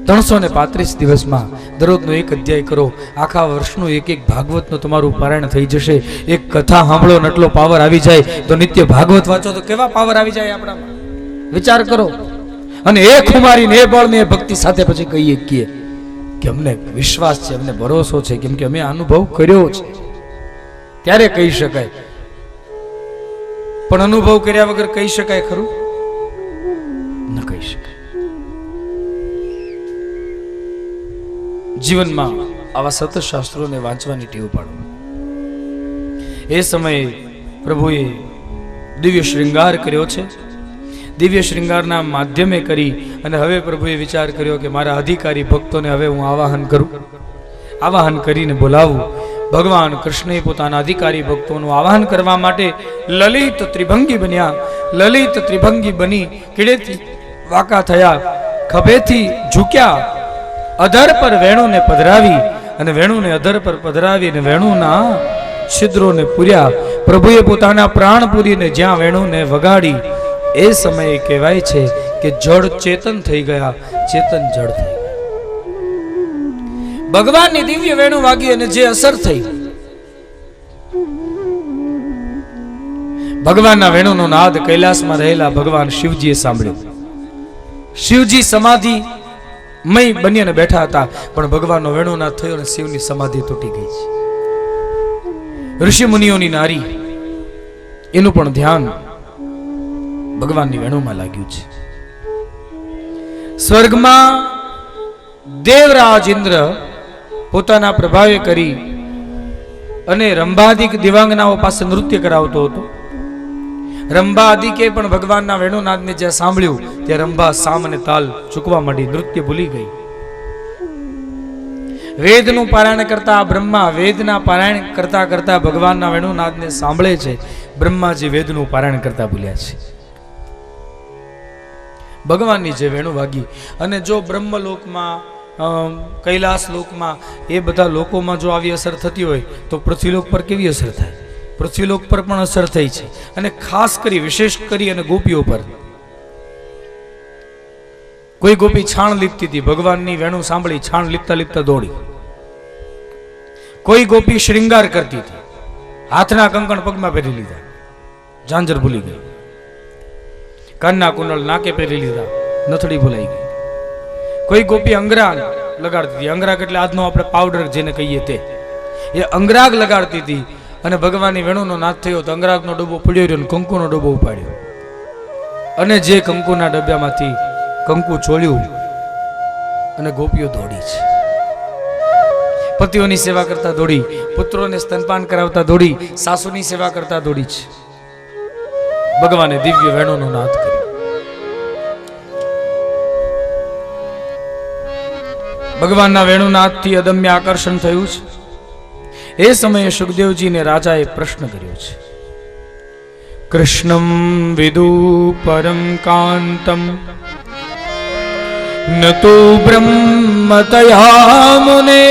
335 દિવસમાં દરરોજનો એક અધ્યાય કરો, આખા વર્ષનું એક એક ભાગવતનું તમારું પારાયણ થઈ જશે. એક કથા સાંભળો ને એટલો પાવર આવી જાય, તો નિત્ય ભાગવત વાંચો તો કેવા પાવર આવી જાય આપણામાં, વિચાર કરો. અને એ ખુમારીને એ બળને એ ભક્તિ સાથે પછી કહીએ કે અમને વિશ્વાસ છે, અમને ભરોસો છે, કેમ કે અમે અનુભવ કર્યો છે, ત્યારે કહી શકાય. પણ અનુભવ કર્યા વગર કહી શકાય ખરું? ન કહી શકાય. જીવનમાં આવા સતત શાસ્ત્રોને વાંચવાની ટેવ પાડો. એ સમયે પ્રભુએ દિવ્ય શૃંગાર કર્યો છે. દિવ્ય શૃંગારના માધ્યમે કરી અને હવે પ્રભુએ વિચાર કર્યો કે મારા અધિકારી ભક્તોને હવે હું આવાહન કરું, આવાહન કરીને બોલાવું. ભગવાન કૃષ્ણએ પોતાના અધિકારી ભક્તોનું આવાહન કરવા માટે લલિત ત્રિભંગી બન્યા. લલિત ત્રિભંગી બની કીડેથી વાકા થયા, ખભેથી ઝૂક્યા, અધર પર વેણુને પધરાવી અને વેણુને અધર પર પધરાવી અને વેણુના છિદ્રોને પૂર્યા. પ્રભુએ પોતાના પ્રાણ પૂરીને જ્યાં વેણુને વગાડી, એ સમયે કહેવાય છે કે જળ ચેતન થઈ ગયા, ચેતન જળ થઈ ગયા. ભગવાનની દિવ્ય વેણુ વાગી અને જે અસર થઈ, ભગવાનના વેણુનો નાદ કૈલાસમાં રહેલા ભગવાન શિવજીએ સાંભળ્યો. શિવજી સમાધિ મય બની અને બેઠા હતા, પણ ભગવાનનો વેણુનાદ થયો અને શિવની સમાધિ તૂટી ગઈ છે. ઋષિ મુનિઓની નારી એનું પણ ધ્યાન ભગવાનની વેણુમાં લાગ્યું છે. સ્વર્ગમાં દેવરાજ ઇન્દ્ર પોતાના પ્રભાવે કરી અને રંભાદિક દિવાંગનાઓ પાસે નૃત્ય કરાવતો હતો. રંભાદિકે પણ ભગવાનના વેણુનાદને જ્યાં સાંભળ્યું ત્યાં રંભા સામ અને તાલ ચૂકવા માંડી, નૃત્ય ભૂલી ગઈ. વેદનું પારાયણ કરતા બ્રહ્મા વેદના પારાયણ કરતા કરતા ભગવાનના વેણુનાદને સાંભળે છે. બ્રહ્માજી વેદનું પારાયણ કરતા ભૂલ્યા છે. ભગવાનની જે વેણુ વાગી અને જો બ્રહ્મલોકમાં કૈલાસ લોકમાં એ બધા લોકોમાં જો આવી અસર થતી હોય તો પૃથ્વીલોક પર કેવી અસર થાય? પૃથ્વીલોક પર પણ અસર થઈ છે. અને ખાસ કરી વિશેષ કરી અને ગોપીઓ પર. કોઈ ગોપી છાણ લીપતી હતી, ભગવાનની વેણુ સાંભળી છાણ લીપતા લીપતા દોડી. કોઈ ગોપી શ્રૃંગાર કરતી હતી, હાથના કંકણ પગમાં પહેરી લીધા, ઝાંઝર ભૂલી ગઈ. કાનના કુંડળ નાકે પહેરી લીધા, નથડી ભૂલાઈ ગઈ. કોઈ ગોપી અંગરાગ લગાડતી હતી. અંગરાગ એટલે આજનો આપણે પાવડર જેને કહીએ તે, એ અંગરાગ લગાડતી હતી. અને ભગવાનની વેણુનો નાદ થયો તો અંગરાગનો ડબ્બો પડ્યો રહ્યો અને કંકુનો ડબ્બો ઉપાડ્યો. અને જે કંકુના ડબ્બામાંથી કંકુ ચોળ્યું અને ગોપીઓ દોડી છે. પતિઓની સેવા કરતા દોડી, પુત્રોને સ્તનપાન કરાવતા દોડી, સાસુની સેવા કરતા દોડી છે. ભગવાને દિવ્ય વેણુનો નાદ કર્યો. ભગવાનના વેણુનાદથી અદમ્ય આકર્ષણ થયું છે. એ સમયે સુખદેવજીને રાજાએ પ્રશ્ન કર્યો છે. કૃષ્ણમ વિદુ પરમ કાંતમ ન તો બ્રહ્મતયા મુને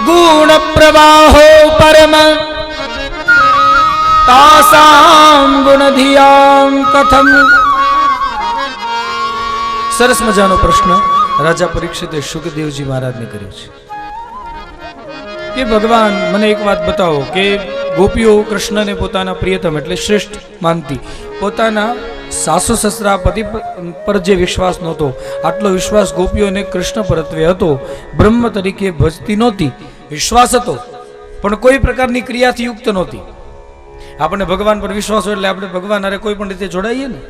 ગુણ પ્રવાહો પરમ તાસામ ગુણધિયામ કથમ. સરસ મજાનો પ્રશ્ન રાજા પરીક્ષિતે સુખદેવજી મહારાજને કર્યો છે કે ભગવાન મને એક વાત બતાવો કે ગોપીઓ કૃષ્ણને પોતાના પ્રિયતમ એટલે શ્રેષ્ઠ માનતી, પોતાના સાસુ સસરા પતિ પર જે વિશ્વાસ નહોતો, આટલો વિશ્વાસ ગોપીઓને કૃષ્ણ પરત્વે હતો. બ્રહ્મ તરીકે ભજતી નહોતી, વિશ્વાસ હતો પણ કોઈ પ્રકારની ક્રિયાથી યુક્ત નહોતી. આપણે ભગવાન પર વિશ્વાસ હોય એટલે આપણે ભગવાન અરે કોઈ પણ રીતે જોડાઈએ ને,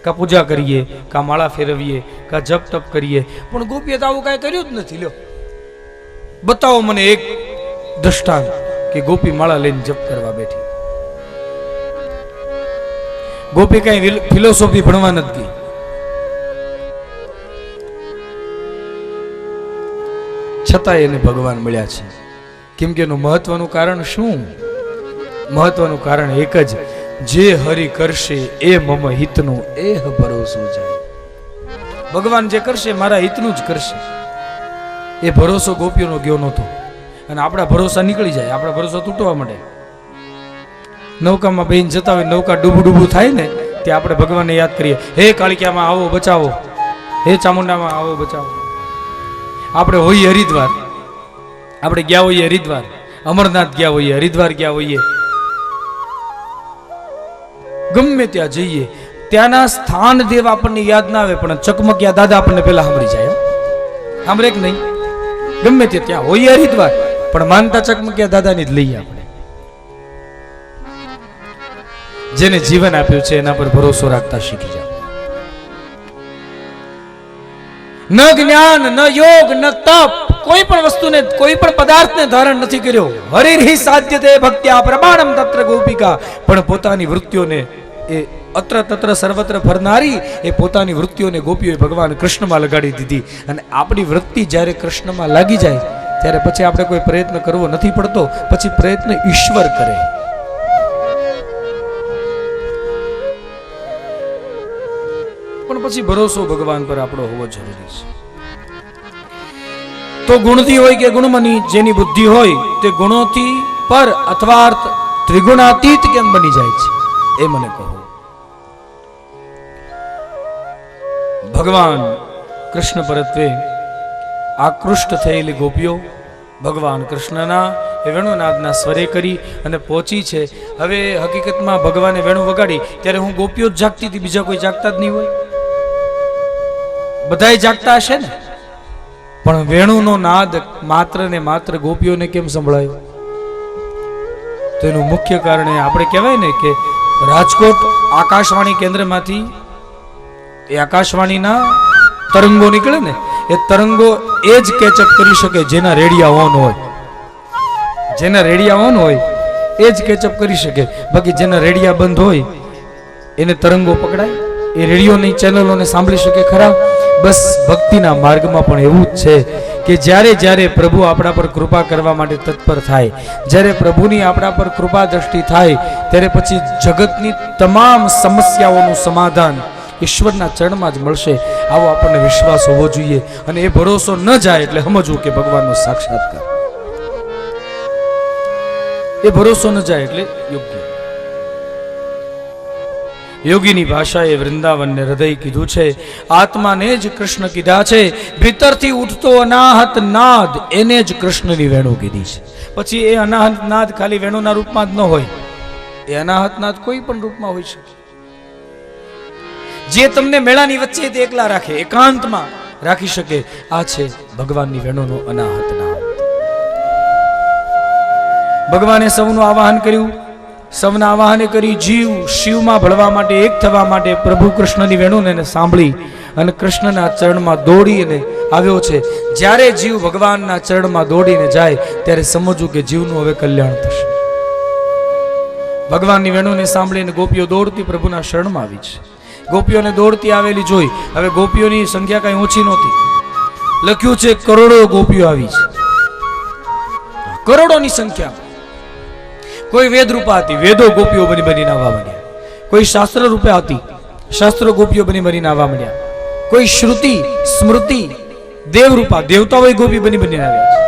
કા પૂજા કરીએ, કા માળા ફેરવીએ, કા જપ તપ કરીએ. પણ ગોપીએ તો આવું કાંઈ કર્યું જ નથી. લ્યો બતાવો મને એક દ્રષ્ટાંત કે ગોપી માળા લઈને જપ કરવા બેઠી. ગોપી કઈ ફિલોસોફી ભણવા નથી ગઈ. છતાંય એને ભગવાન મળ્યા છે. કેમ કે એનું મહત્વનું કારણ શું? મહત્વનું કારણ એક જ, જે હરિ કરશે એ મમ હિતનું એહ ભરોસો જાય. ભગવાન જે કરશે મારા હિતનું જ કરશે. એ ભરોસો ગોપીઓનો ગયો નહોતો. અને આપણા ભરોસા નીકળી જાય, આપણા ભરોસો તૂટવા માંડે. નૌકામાં બેન જતા હોય, નૌકા ડૂબું થાય ને, તે આપણે ભગવાનને યાદ કરીએ, હે કાળિકામાં આવો બચાવો, હે ચામુંડામાં આવો બચાવો. આપણે હોઈએ હરિદ્વાર, આપણે ગયા હોઈએ હરિદ્વાર, અમરનાથ ગયા હોઈએ, હરિદ્વાર ગયા હોઈએ, ગમે ત્યાં જઈએ, ત્યાંના સ્થાન દેવ આપણને યાદ ના આવે, પણ ચકમકિયા દાદા આપણને પેલા સાંભળી જાય. સાંભળે કે નહીં? ગમે તે ત્યાં હોઈએ હરિદ્વાર, પણ માનતા ચકમકિયા દાદાની જ લઈએ આપણે. જેને જીવન આપ્યું છે એના પર ભરોસો રાખતા શીખી જાઓ. ન જ્ઞાન, ન યોગ, ન તપ, કોઈ પણ વસ્તુને, કોઈ પણ પદાર્થને ધારણ નથી કર્યો. હરિર્હિ સાધ્યતે ભક્ત્યા પ્રમાણમ તત્ર ગોપિકા. પણ પોતાની વૃત્તિઓને એ અત્ર તત્ર સર્વત્ર ફરનારી એ પોતાની વૃત્તિઓને ગોપીઓએ ભગવાન કૃષ્ણમાં લગાડી દીધી. અને આપણી વૃત્તિ જ્યારે કૃષ્ણમાં લાગી જાય ત્યારે પછી આપણે કોઈ પ્રયત્ન કરવો નથી પડતો, પછી પ્રયત્ન ઈશ્વર કરે. પણ પછી ભરોસો ભગવાન પર આપણો હોવો જરૂરી છે. તો ગુણથી હોય કે ગુણમની, જેની બુદ્ધિ હોય તે ગુણોથી પર અથવા ત્રિગુણાતીત કેમ બની જાય છે, એ મને કહો. ભગવાન કૃષ્ણ પરત્વે આકૃષ્ટ થયેલી ગોપીઓ ભગવાન કૃષ્ણના એ વેણુનાદના સ્વરે કરી અને પહોંચી છે. હવે હકીકતમાં ભગવાને વેણુ વગાડી ત્યારે હું ગોપીઓ જ જાગતી હતી, બીજા કોઈ જાગતા જ નહીં હોય. બધાય જાગતા હશે ને, પણ વેણુનો નાદ માત્ર ને માત્ર ગોપીઓને કેમ સંભળાયો? તો એનું મુખ્ય કારણ આપણે કહેવાય ને કે રાજકોટ આકાશવાણી કેન્દ્રમાંથી એ આકાશવાણીના તરંગો નીકળે ને, એ તરંગો એ જ કેચઅપ કરી શકે જેના રેડિયા ઓન હોય. જેના રેડિયા ઓન હોય એ જ કેચઅપ કરી શકે. બાકી જેના રેડિયા બંધ હોય એને તરંગો પકડાય, એ રેડિયોની ચેનલોને સાંભળી શકે ખરા? બસ ભક્તિના માર્ગમાં પણ એવું જ છે કે જ્યારે જ્યારે પ્રભુ આપણા પર કૃપા કરવા માટે તત્પર થાય, જ્યારે પ્રભુની આપણા પર કૃપા દ્રષ્ટિ થાય, ત્યારે પછી જગતની તમામ સમસ્યાઓનું સમાધાન ઈશ્વરના ચરણમાં જ મળશે. આવો આપણને વિશ્વાસ હોવો જોઈએ. અને એ ભરોસો ન જાય એટલે સમજવું કે ભગવાનનો સાક્ષાત્કાર. એ ભરોસો ન જાય એટલે યોગ્ય. યોગીની ભાષાએ વૃંદાવનને હૃદય કીધું છે, આત્માને જ કૃષ્ણ કીધા છે. ભીતરથી ઉઠતો અનાહત નાદ એને જ કૃષ્ણની વેણુ કીધી છે. પછી એ અનાહત નાદ ખાલી વેણુના રૂપમાં જ ન હોય, એ અનાહત નાદ કોઈ પણ રૂપમાં હોઈ શકે. જે તમને મેળાની વચ્ચે તે એકલા રાખે, એકાંતમાં રાખી શકે, આ છે ભગવાનની વેણુનો અનાહત નાદ. ભગવાને સૌનું આવાહન કર્યું, સૌના આવાહને કરી જીવ શિવમાં ભળવા માટે, એક થવા માટે પ્રભુ કૃષ્ણની વેણુને સાંભળી અને કૃષ્ણના ચરણમાં દોડીને આવ્યો છે. જ્યારે જીવ ભગવાનના ચરણમાં દોડીને જાય ત્યારે સમજવું કે જીવનું હવે કલ્યાણ થશે. ભગવાનની વેણુને સાંભળીને ગોપીઓ દોડતી પ્રભુના શરણમાં આવી છે. ગોપીઓને દોડતી આવેલી જોઈ. હવે ગોપીઓની સંખ્યા કઈ ઓછી નહોતી, લખ્યું છે કરોડો ગોપીઓ આવી છે, કરોડોની સંખ્યા. કોઈ વેદ રૂપા હતી, વેદો ગોપીઓ બની બનીને આવવા માંડ્યા. કોઈ શાસ્ત્ર રૂપે હતી, શાસ્ત્રો ગોપીઓ બની બનીને આવવા માંડ્યા. કોઈ શ્રુતિ સ્મૃતિ દેવ રૂપા, દેવતાઓ ગોપી બની બનીને આવ્યા છે.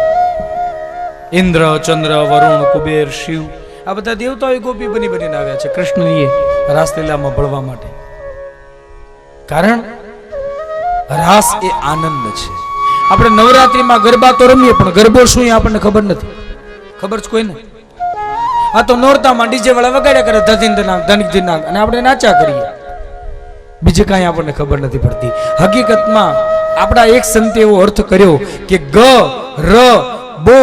ઇન્દ્ર, ચંદ્ર, વરુણ, કુબેર, શિવ, આ બધા દેવતાઓ ગોપી બની બનીને આવ્યા છે કૃષ્ણની રાસલીલામાં ભળવા માટે. કારણ રાસ એ આનંદ છે. આપણે નવરાત્રીમાં ગરબા તો રમીએ, પણ ગરબો શું એ આપણને ખબર નથી. ખબર છે કોઈને? આ તો નોરતામાં ડીજે વાળા વગાડ્યા કરે, ધનિક ધનાક, અને આપણે નાચા કરીએ. બીજે કાંઈ આપણને ખબર નથી પડતી. હકીકતમાં આપણા એક સંતે એવો અર્થ કર્યો કે ગ ર બો,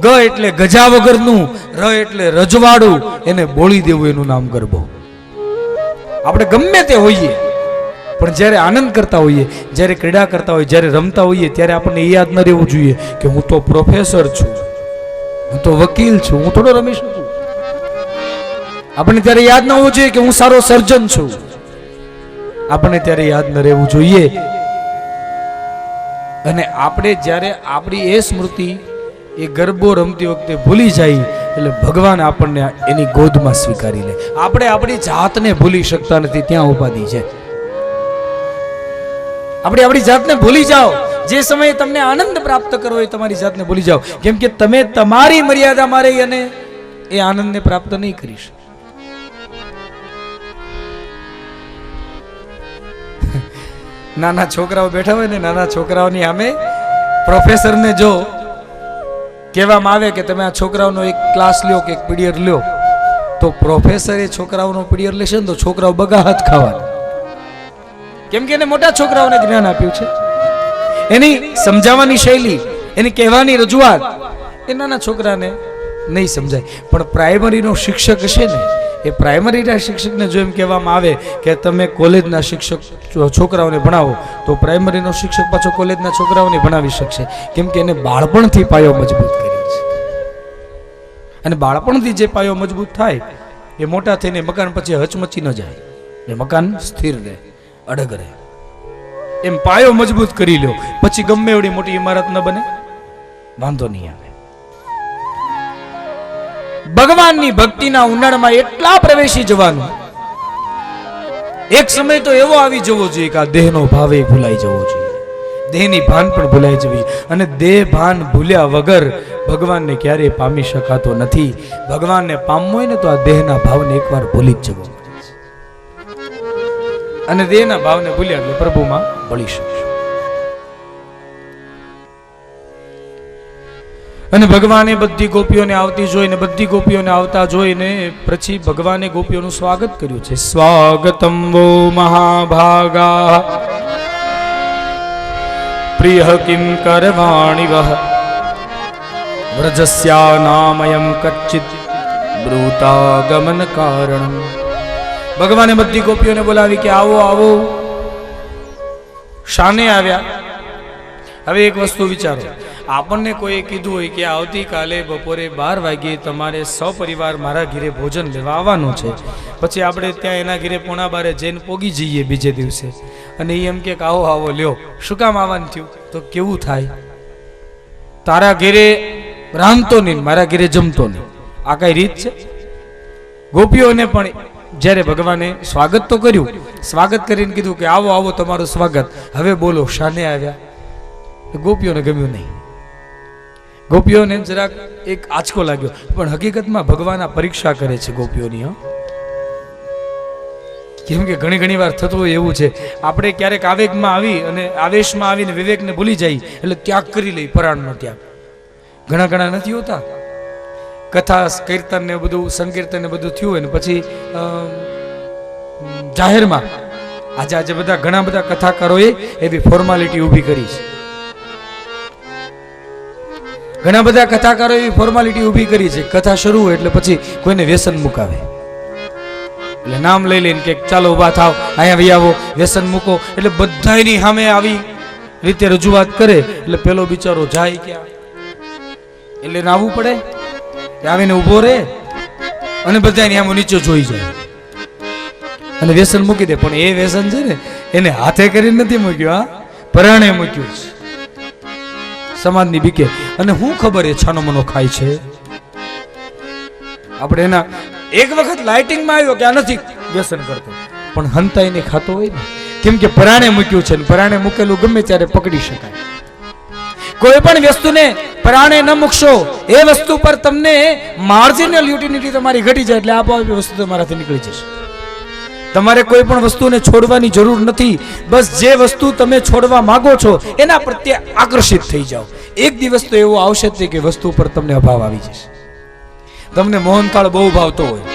ગ એટલે ગજા વગરનું, ર એટલે રજવાડું, એને બોળી દેવું, એનું નામ ગરબો. આપણે ગમે તે હોઈએ, પણ જ્યારે આનંદ કરતા હોઈએ, જ્યારે ક્રીડા કરતા હોઈએ, જ્યારે રમતા હોઈએ, ત્યારે આપણને એ યાદ ન રહેવું જોઈએ કે હું તો પ્રોફેસર છું, હું તો વકીલ છું, હું થોડો રમી શકું. આપણને ત્યારે યાદ ન હોવું જોઈએ કે હું સારો સર્જન છું. આપણને ત્યારે યાદ ન રહેવું જોઈએ. અને આપણે જ્યારે આપણી એ સ્મૃતિ એ ગરબો રમતી વખતે ભૂલી જાય એટલે ભગવાન આપણને એની ગોદમાં સ્વીકારી લે. આપણે આપણી જાતને ભૂલી શકતા નથી, ત્યાં ઉપાધિ છે. આપણે આપણી જાતને ભૂલી જાઓ. જે સમયે તમને આનંદ પ્રાપ્ત કરવો હોય તમારી જાતને ભૂલી જાઓ, કેમ કે તમે તમારી મર્યાદામાં રહી અને એ આનંદને પ્રાપ્ત નહીં કરી શકો. નાના છોકરાઓ બેઠા હોય ને, નાના છોકરાઓની સામે પ્રોફેસરને જો કહેવામાં આવે કે તમે આ છોકરાઓનો એક ક્લાસ લ્યો કે એક પીરિયડ લ્યો, તો પ્રોફેસર એ છોકરાઓનો પીરિયડ લેશે ને તો છોકરાઓ બગા હાથ ખાવાના. કેમ કે એને મોટા છોકરાઓને જ્ઞાન આપ્યું છે. એની સમજાવવાની શૈલી, એની કહેવાની રજૂઆત એ નાના છોકરાને નહીં સમજાય. પણ પ્રાઇમરીનો શિક્ષક હશે ને, એ પ્રાઇમરીના શિક્ષકને જો એમ કહેવામાં આવે કે તમે કોલેજના શિક્ષક છોકરાઓને ભણાવો, તો પ્રાઇમરીનો શિક્ષક પાછો કોલેજના છોકરાઓને ભણાવી શકશે. કેમ કે એને બાળપણથી પાયો મજબૂત કર્યો છે. અને બાળપણથી જે પાયો મજબૂત થાય એ મોટા થઈને મકાન પછી હચમચી ન જાય, એ મકાન સ્થિર રહે, અડગ રહે. એમ પાયો મજબૂત કરી લ્યો, પછી ગમે એવડી મોટી ઇમારત ન બને, વાંધો નહીં આવે. ભગવાનની ભક્તિના ઉંડાણમાં એટલા પ્રવેશી જવાનું, એક સમય તો એવો આવી જવો જોઈએ કે આ દેહનો ભાવ એ ભૂલાઈ જવો જોઈએ, દેહની ભાન પણ ભૂલાઈ જવી. અને દેહ ભાન ભૂલ્યા વગર ભગવાનને ક્યારેય પામી શકાતો નથી. ભગવાનને પામવું હોય ને તો આ દેહના ભાવને એકવાર ભૂલી જ જવો. અને દેહના ભાવને ભૂલ્યા એટલે પ્રભુમાં ભળી શકશો. અને ભગવાને બધી ગોપીઓને આવતી જોઈને, બધી ગોપીઓને આવતા જોઈને પછી ભગવાને ગોપીઓનું સ્વાગત કર્યું છે. સ્વાગતમ વો મહાભાગા પ્રિય કિમ કરવાણી વહ વ્રજસ્યા નામયમ કચ્ચિત બ્રૂતાગમન કારણમ. ભગવાને બધી ગોપીઓને બોલાવી કે આવો આવો. શાને આવ્યા? હવે એક વસ્તુ વિચારો, આપણને કોઈ કીધું હોય કે આવતીકાલે બપોરે 12 વાગ્યે તમારે સપરિવાર મારા ઘરે ભોજન લેવા આવવાનું છે, પછી આપણે ત્યાં એના ઘરે 11:15 જઈને પોગી જઈએ બીજે દિવસે, અને એ એમ કે આવો આવો લ્યો. શું કામ આવવાનું થયું? તો કેવું થાય? તારા ઘરે રાંધતો નહીં, મારા ઘરે જમતો નહીં, આ કઈ રીત છે? ગોપીઓને પણ જ્યારે ભગવાને સ્વાગત તો કર્યું, સ્વાગત કરીને કીધું કે આવો આવો તમારું સ્વાગત, હવે બોલો શાને આવ્યા? ગોપીઓને ગમ્યું નહીં. ગોપીઓને જરાક એક આંચકો લાગ્યો. પણ હકીકતમાં ભગવાન આ પરીક્ષા કરે છે ગોપીઓની. કેમ કે ઘણી વાર થતું હોય એવું છે, આપણે ક્યારેક આવેગમાં આવી અને આવેશમાં આવીને વિવેકને ભૂલી જાય એટલે ત્યાગ કરી લઈ, પરાણનો ત્યાગ. ઘણા નથી હોતા. કથા કીર્તન ને બધું, સંકીર્તન ને બધું થયું હોય ને પછી જાહેરમાં આજે બધા ઘણા બધા કથાકારોએ એવી ફોર્માલિટી ઊભી કરી છે. ઘણા બધા કથાકારો એવી ફોર્માલિટી ઊભી કરી છે, કથા શરૂ હોય એટલે પછી કોઈને વ્યસન મુકાવે, એટલે નામ લઈ લઈને કે ચાલો ઊભા થાવ, અહીંયા વહી આવો, વ્યસન મૂકો. એટલે બધાની સામે આવી રીતે રજૂઆત કરે એટલે પેલો બિચારો જાય ક્યાં? એટલે આવવું પડે, આવીને ઊભો રહે અને બધાની સામે નીચે જોઈ જાય અને વ્યસન મૂકી દે. પણ એ વ્યસન છે ને એને હાથે કરીને નથી મૂક્યું, હા, પરાણે મૂક્યું છે, સમાજની બીકે. અને હું ખબર એ છાનો મનો ખાય છે. આપણે એના એક વખત લાઇટિંગમાં આવ્યો કે આ નથી વ્યસન કરતો, પણ હંતાઈને ખાતો હોય ને, કેમ કે પરાણે મૂક્યું છે. પરાણે મૂકેલું ગમે ત્યારે પકડી શકાય. કોઈ પણ વસ્તુને પરાણે ન મૂકશો, એ વસ્તુ પર તમને માર્જિનલ યુટિલિટી તમારી ઘટી જાય એટલે આપોઆપ વસ્તુ તમારાથી નીકળી જશે. તમારે કોઈ પણ વસ્તુને છોડવાની જરૂર નથી. બસ જે વસ્તુ તમે છોડવા માંગો છો એના પ્રત્યે આકર્ષિત થઈ જાઓ. એક દિવસ તો એવો આવશે કે વસ્તુ પર તમને અભાવ આવી જશે. તમને મોહનથાળ બહુ ભાવતો હોય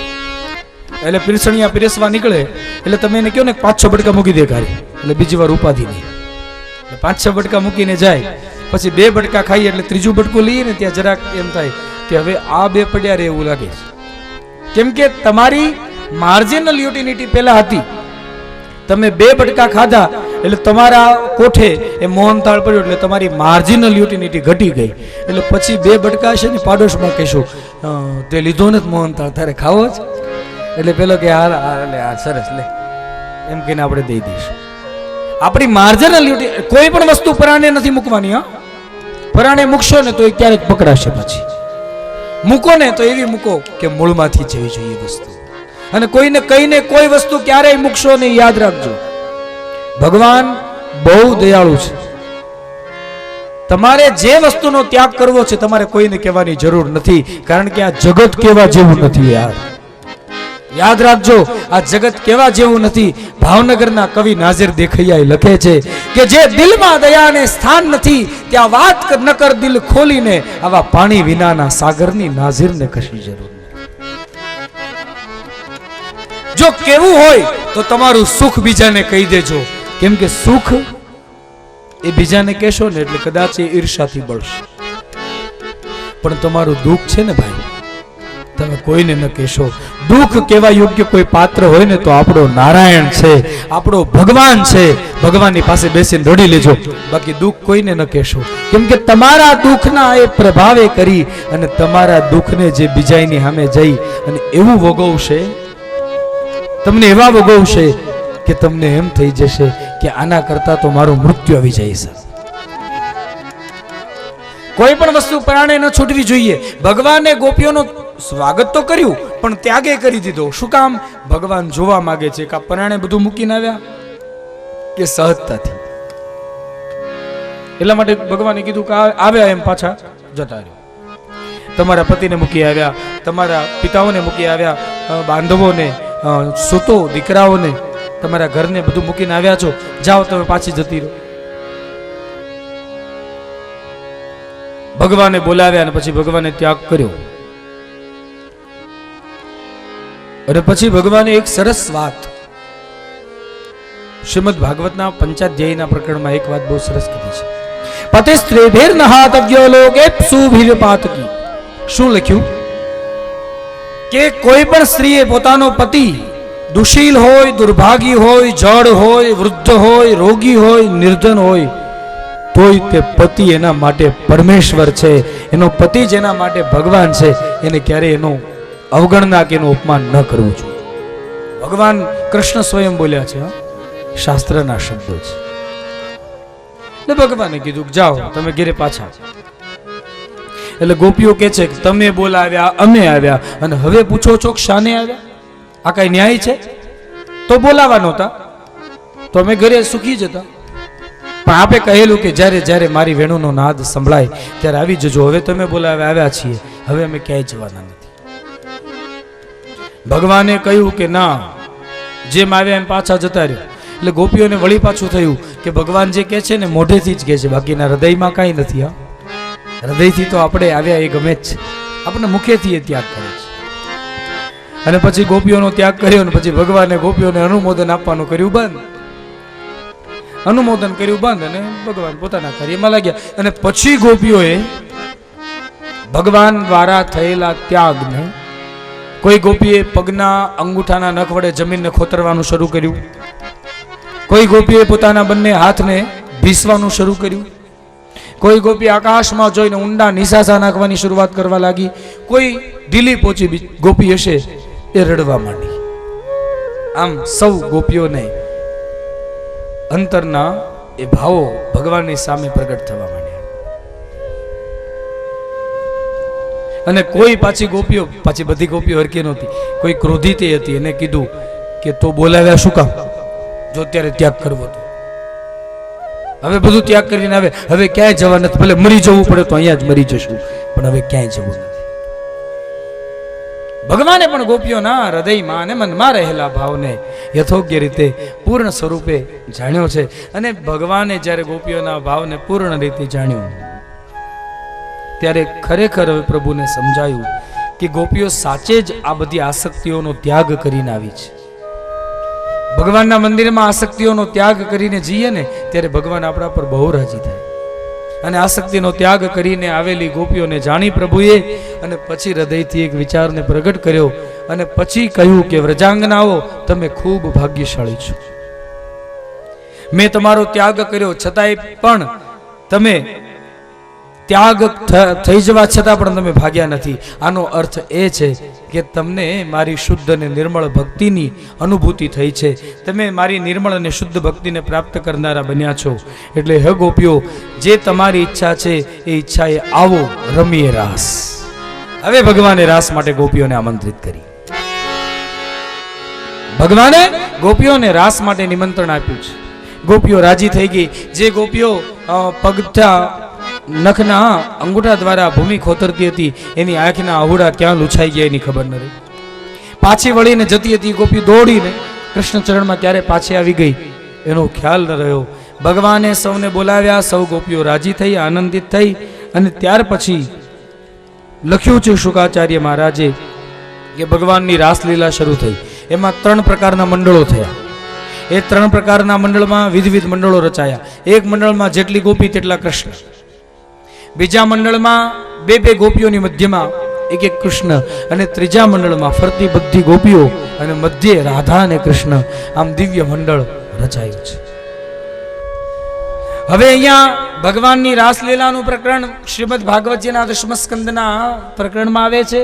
એટલે પીરસણિયા પીરસવા નીકળે એટલે તમે એને કહો ને 5-6 બટકા મૂકી દે ઘરે, એટલે બીજી વાર ઉપાધિ નહીં. 5-6 બટકા મૂકીને જાય, પછી 2 બટકા ખાઈએ એટલે ત્રીજું બટકું લઈએ ને ત્યાં જરાક એમ થાય કે હવે આ 2 પડ્યા રે એવું લાગે છે. કેમ કે તમારી માર્જિનલ યુટિલિટી પહેલા હતી. તમે 2 બટકા ખાધા એટલે તમારા કોઠે એ મોહનથાળ પડ્યો એટલે તમારી માર્જિનલ યુટિલિટી ઘટી ગઈ. એટલે પછી 2 બટકા છે ને પાડોશમાં કહીશું તે લીધો ને મોહનથાળ તારે ખાવો જ, એટલે પેલો કે હાર લે આ સરસ લે એમ કહીને આપણે દઈ દઈશું. આપણી માર્જિનાલિટી કોઈ પણ વસ્તુ પરાણે નથી મૂકવાની. હા, પરાણે મૂકશો ને તો એ ક્યારેક પકડાશે, પછી મૂકો ને તો એવી મૂકો કે મૂળમાંથી જવી જોઈએ વસ્તુ. અને કોઈને કહીને કોઈ વસ્તુ ક્યારેય મૂકશો નહીં. યાદ રાખજો, ભગવાન બહુ દયાળુ છે. તમારે જે વસ્તુનો ત્યાગ કરવો છે તમારે કોઈને કહેવાની જરૂર નથી, કારણ કે આ જગત કેવા જેવું નથી યાર. યાદ રાખજો, આ જગત કેવા જેવું નથી. ભાવનગરના કવિ નાઝિર દેખૈયા લખે છે કે જે દિલમાં દયાને સ્થાન નથી ત્યાં વાત ન કર દિલ ખોલીને, આવા પાણી વિનાના સાગરની નાઝિરને કશી જરૂર નથી. જો કેવું હોય તો તમારું સુખ બીજાને કહી દેજો, કેમ કે સુખ એ બીજાને કહેશો ને એટલે કદાચ એ ઈર્ષાથી બળશે. પણ તમારું દુઃખ છે ને ભાઈ, તમે કોઈને ન કહેશો. દુઃખ કેવા યોગ્ય કોઈ પાત્ર હોય ને તો આપણો નારાયણ છે, આપણો ભગવાન છે. ભગવાનની પાસે બેસીને રડી લેજો, બાકી દુઃખ કોઈને ન કહેશો. કેમ કે તમારા દુઃખના એ પ્રભાવે કરી અને તમારા દુઃખને જે બીજાની સામે જઈ અને એવું વગોવશે, તમને એવા વગોવશે કે તમને એમ થઈ જશે કે આના કરતા તો મારું મૃત્યુ આવી જાય છે. કોઈ પણ વસ્તુ પરાણે ન છૂટવી જોઈએ. ભગવાને ગોપીઓનું સ્વાગત તો કર્યું પણ ત્યાગે કરી દીધો. શું કામ? ભગવાન જોવા માંગે છે કે આ પરાણે બધું મૂકીને આવ્યા કે સહજતાથી. એટલા માટે ભગવાને કીધું કે આવ્યા એમ પાછા જતા રહ્યો. તમારા પતિને મૂકી આવ્યા, તમારા પિતાઓને મૂકી આવ્યા, બાંધવોને, સુતો દીકરાઓને, તમારા ઘરને બધું મૂકીને આવ્યા છો, જાઓ તમે પાછી જતી રહો. ભગવાને બોલાવ્યા અને પછી ભગવાને ત્યાગ કર્યો. અને પછી ભગવાને એક સરસ વાત શ્રીમદ ભાગવતના પંચાધ્યાયના પ્રકરણમાં એક વાત બહુ સરસ કીધી છે. પતે સ્ત્રીભેર નહાતવ્યો લોકેપ્સુ ભીરપાતકી. શું લખ્યું કે કોઈ પણ સ્ત્રીએ પોતાનો પતિ દુશીલ હોય, દુર્ભાગી હોય, જડ હોય, વૃદ્ધ હોય, રોગી હોય, નિર્ધન હોય, તોય તે પતિ એના માટે પરમેશ્વર છે, એનો પતિ જેના માટે ભગવાન છે, એને ક્યારે એનો અવગણના કે એનું અપમાન ન કરવું જોઈએ. ભગવાન કૃષ્ણ સ્વયં બોલ્યા છે, શાસ્ત્રના શબ્દો છે. એટલે ભગવાને કીધું જાઓ તમે ઘેરે પાછા. એટલે ગોપીઓ કે છે કે તમે બોલાવ્યા, અમે આવ્યા, અને હવે પૂછો છો કે શાને આવ્યા? આ કઈ ન્યાય છે? તો બોલાવા નહોતા તો અમે ઘરે સુખી જતા. પણ આપે કહેલું કે જ્યારે જ્યારે મારી વેણુનો નાદ સંભળાય ત્યારે આવી જજો. હવે તમે બોલાવ્યા, આવ્યા છીએ, હવે અમે ક્યાંય જવાના નથી. ભગવાને કહ્યું કે ના, જેમ આવ્યા એમ પાછા જતા રહ્યો. એટલે ગોપીઓને વળી પાછું થયું કે ભગવાન જે કહે છે ને મોઢેથી જ કહે છે, બાકીના હૃદયમાં કાંઈ નથી. હા, હૃદયથી તો આપણે આવ્યા એ ગમે જ છે, આપણે મુખેથી એ ત્યાગ કરે છે. અને પછી ગોપીઓનો ત્યાગ કર્યો અને પછી ભગવાને ગોપીઓને અનુમોદન આપવાનું કર્યું બંધ. અનુમોદન કર્યું બંધ અને ભગવાન પોતાના કાર્યમાં લાગ્યા. અને પછી ગોપીઓએ ભગવાન દ્વારા થયેલા ત્યાગને, કોઈ ગોપીએ પગના અંગૂઠાના નખ વડે જમીનને ખોતરવાનું શરૂ કર્યું, કોઈ ગોપીએ પોતાના બંને હાથને ભીસવાનું શરૂ કર્યું, કોઈ ગોપી આકાશમાં જોઈને ઊંડા નિશાસા નાખવાની શરૂઆત કરવા લાગી, કોઈ ઢીલી પોચી ગોપી હશે એ રડવા માંડી. આમ સૌ ગોપીઓને અંતરના એ ભાવો ભગવાનની સામે પ્રગટ થવા માંડ્યા. અને કોઈ પાછી બધી ગોપીઓ હરકી નહોતી, કોઈ ક્રોધિત હતી. એને કીધું કે તો બોલાવ્યા શું કામ, જો અત્યારે ત્યાગ કરવો તો? હવે બધું ત્યાગ કરીને હવે ક્યાંય જવા નથી. ભલે મરી જવું પડે તો અહીંયા જ મરી જશું, પણ હવે ક્યાંય જવું નથી. ભગવાને પણ ગોપીઓના હૃદયમાં અને મનમાં રહેલા ભાવને યથોગ્ય રીતે પૂર્ણ સ્વરૂપે જાણ્યો છે. અને ભગવાને જ્યારે ગોપીઓના ભાવને પૂર્ણ રીતે જાણ્યો ત્યારે ખરેખર હવે પ્રભુને સમજાયું કે ગોપીઓ સાચે જ આ બધી આસક્તિઓનો ત્યાગ કરીને આવી છે. ભગવાનના મંદિરમાં આસક્તિઓનો ત્યાગ કરીને જઈએ ને ત્યારે ભગવાન આપણા પર બહુ રાજી થાય. અને આસક્તિનો ત્યાગ કરીને આવેલી ગોપીઓને જાણી પ્રભુએ અને પછી હૃદયથી એક વિચારને પ્રગટ કર્યો અને પછી કહ્યું કે વ્રજાંગનાઓ તમે ખૂબ ભાગ્યશાળી છો. મેં તમારો ત્યાગ કર્યો છતાંય પણ તમે ત્યાગ થઈ જવા છતાં પણ તમે ભાગ્યા નથી. આનો અર્થ એ છે કે તમને મારી શુદ્ધ અને નિર્મળ ભક્તિની અનુભૂતિ થઈ છે, તમે મારી નિર્મળ અને શુદ્ધ ભક્તિને પ્રાપ્ત કરનારા બન્યા છો. એટલે હે ગોપીઓ, જે તમારી ઈચ્છા છે એ ઈચ્છાએ આવો રમીએ રાસ. હવે ભગવાને રાસ માટે ગોપીઓને આમંત્રિત કરી. ભગવાને ગોપીઓને રાસ માટે નિમંત્રણ આપ્યું છે. ગોપીઓ રાજી થઈ ગઈ. જે ગોપીઓ પગથા નખના અંગૂઠા દ્વારા ભૂમિ ખોતરતી હતી, એની આંખના આહુડા ક્યાં લૂછાઈ ગયા એની ખબર ન રહી. પાછી વળીને જતી હતી ગોપી દોડીને કૃષ્ણ ચરણમાં ક્યારે પાછી આવી ગઈ એનો ખ્યાલ ન રહ્યો. ભગવાને સૌને બોલાવ્યા, સૌ ગોપીઓ રાજી થઈ, આનંદિત થઈ. અને ત્યાર પછી લખ્યું છે શુકાચાર્ય મહારાજે કે ભગવાનની રાસલીલા શરૂ થઈ. એમાં 3 પ્રકારના મંડળો થયા. એ 3 પ્રકારના મંડળમાં વિવિધ મંડળો રચાયા. એક મંડળમાં જેટલી ગોપી તેટલા કૃષ્ણ, બીજા મંડળમાં 2 ગોપીઓની મધ્યમાં એક કૃષ્ણ, અને ત્રીજા મંડળમાં ફરતી બધી ગોપીઓ અને મધ્યે રાધા અને કૃષ્ણ. આમ દિવ્ય મંડળ રચાયું છે. હવે અહીંયા ભગવાનની રાસલીલાનું પ્રકરણ શ્રીમદ ભાગવતજીના 10મ સ્કંદના પ્રકરણમાં આવે છે.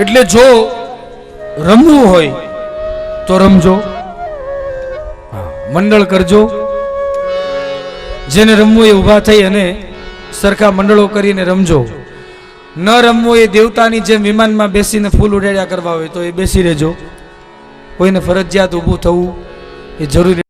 એટલે જો રમવું હોય તો રમજો, મંડળ કરજો. જેને રમવું એ ઊભા થઈ અને સરખા મંડળો કરીને રમજો. ન રમવું એ દેવતાની જેમ વિમાનમાં બેસીને ફૂલ ઉડાડ્યા કરવા હોય તો એ બેસી રહેજો. કોઈને ફરજિયાત ઊભું થવું એ જરૂરી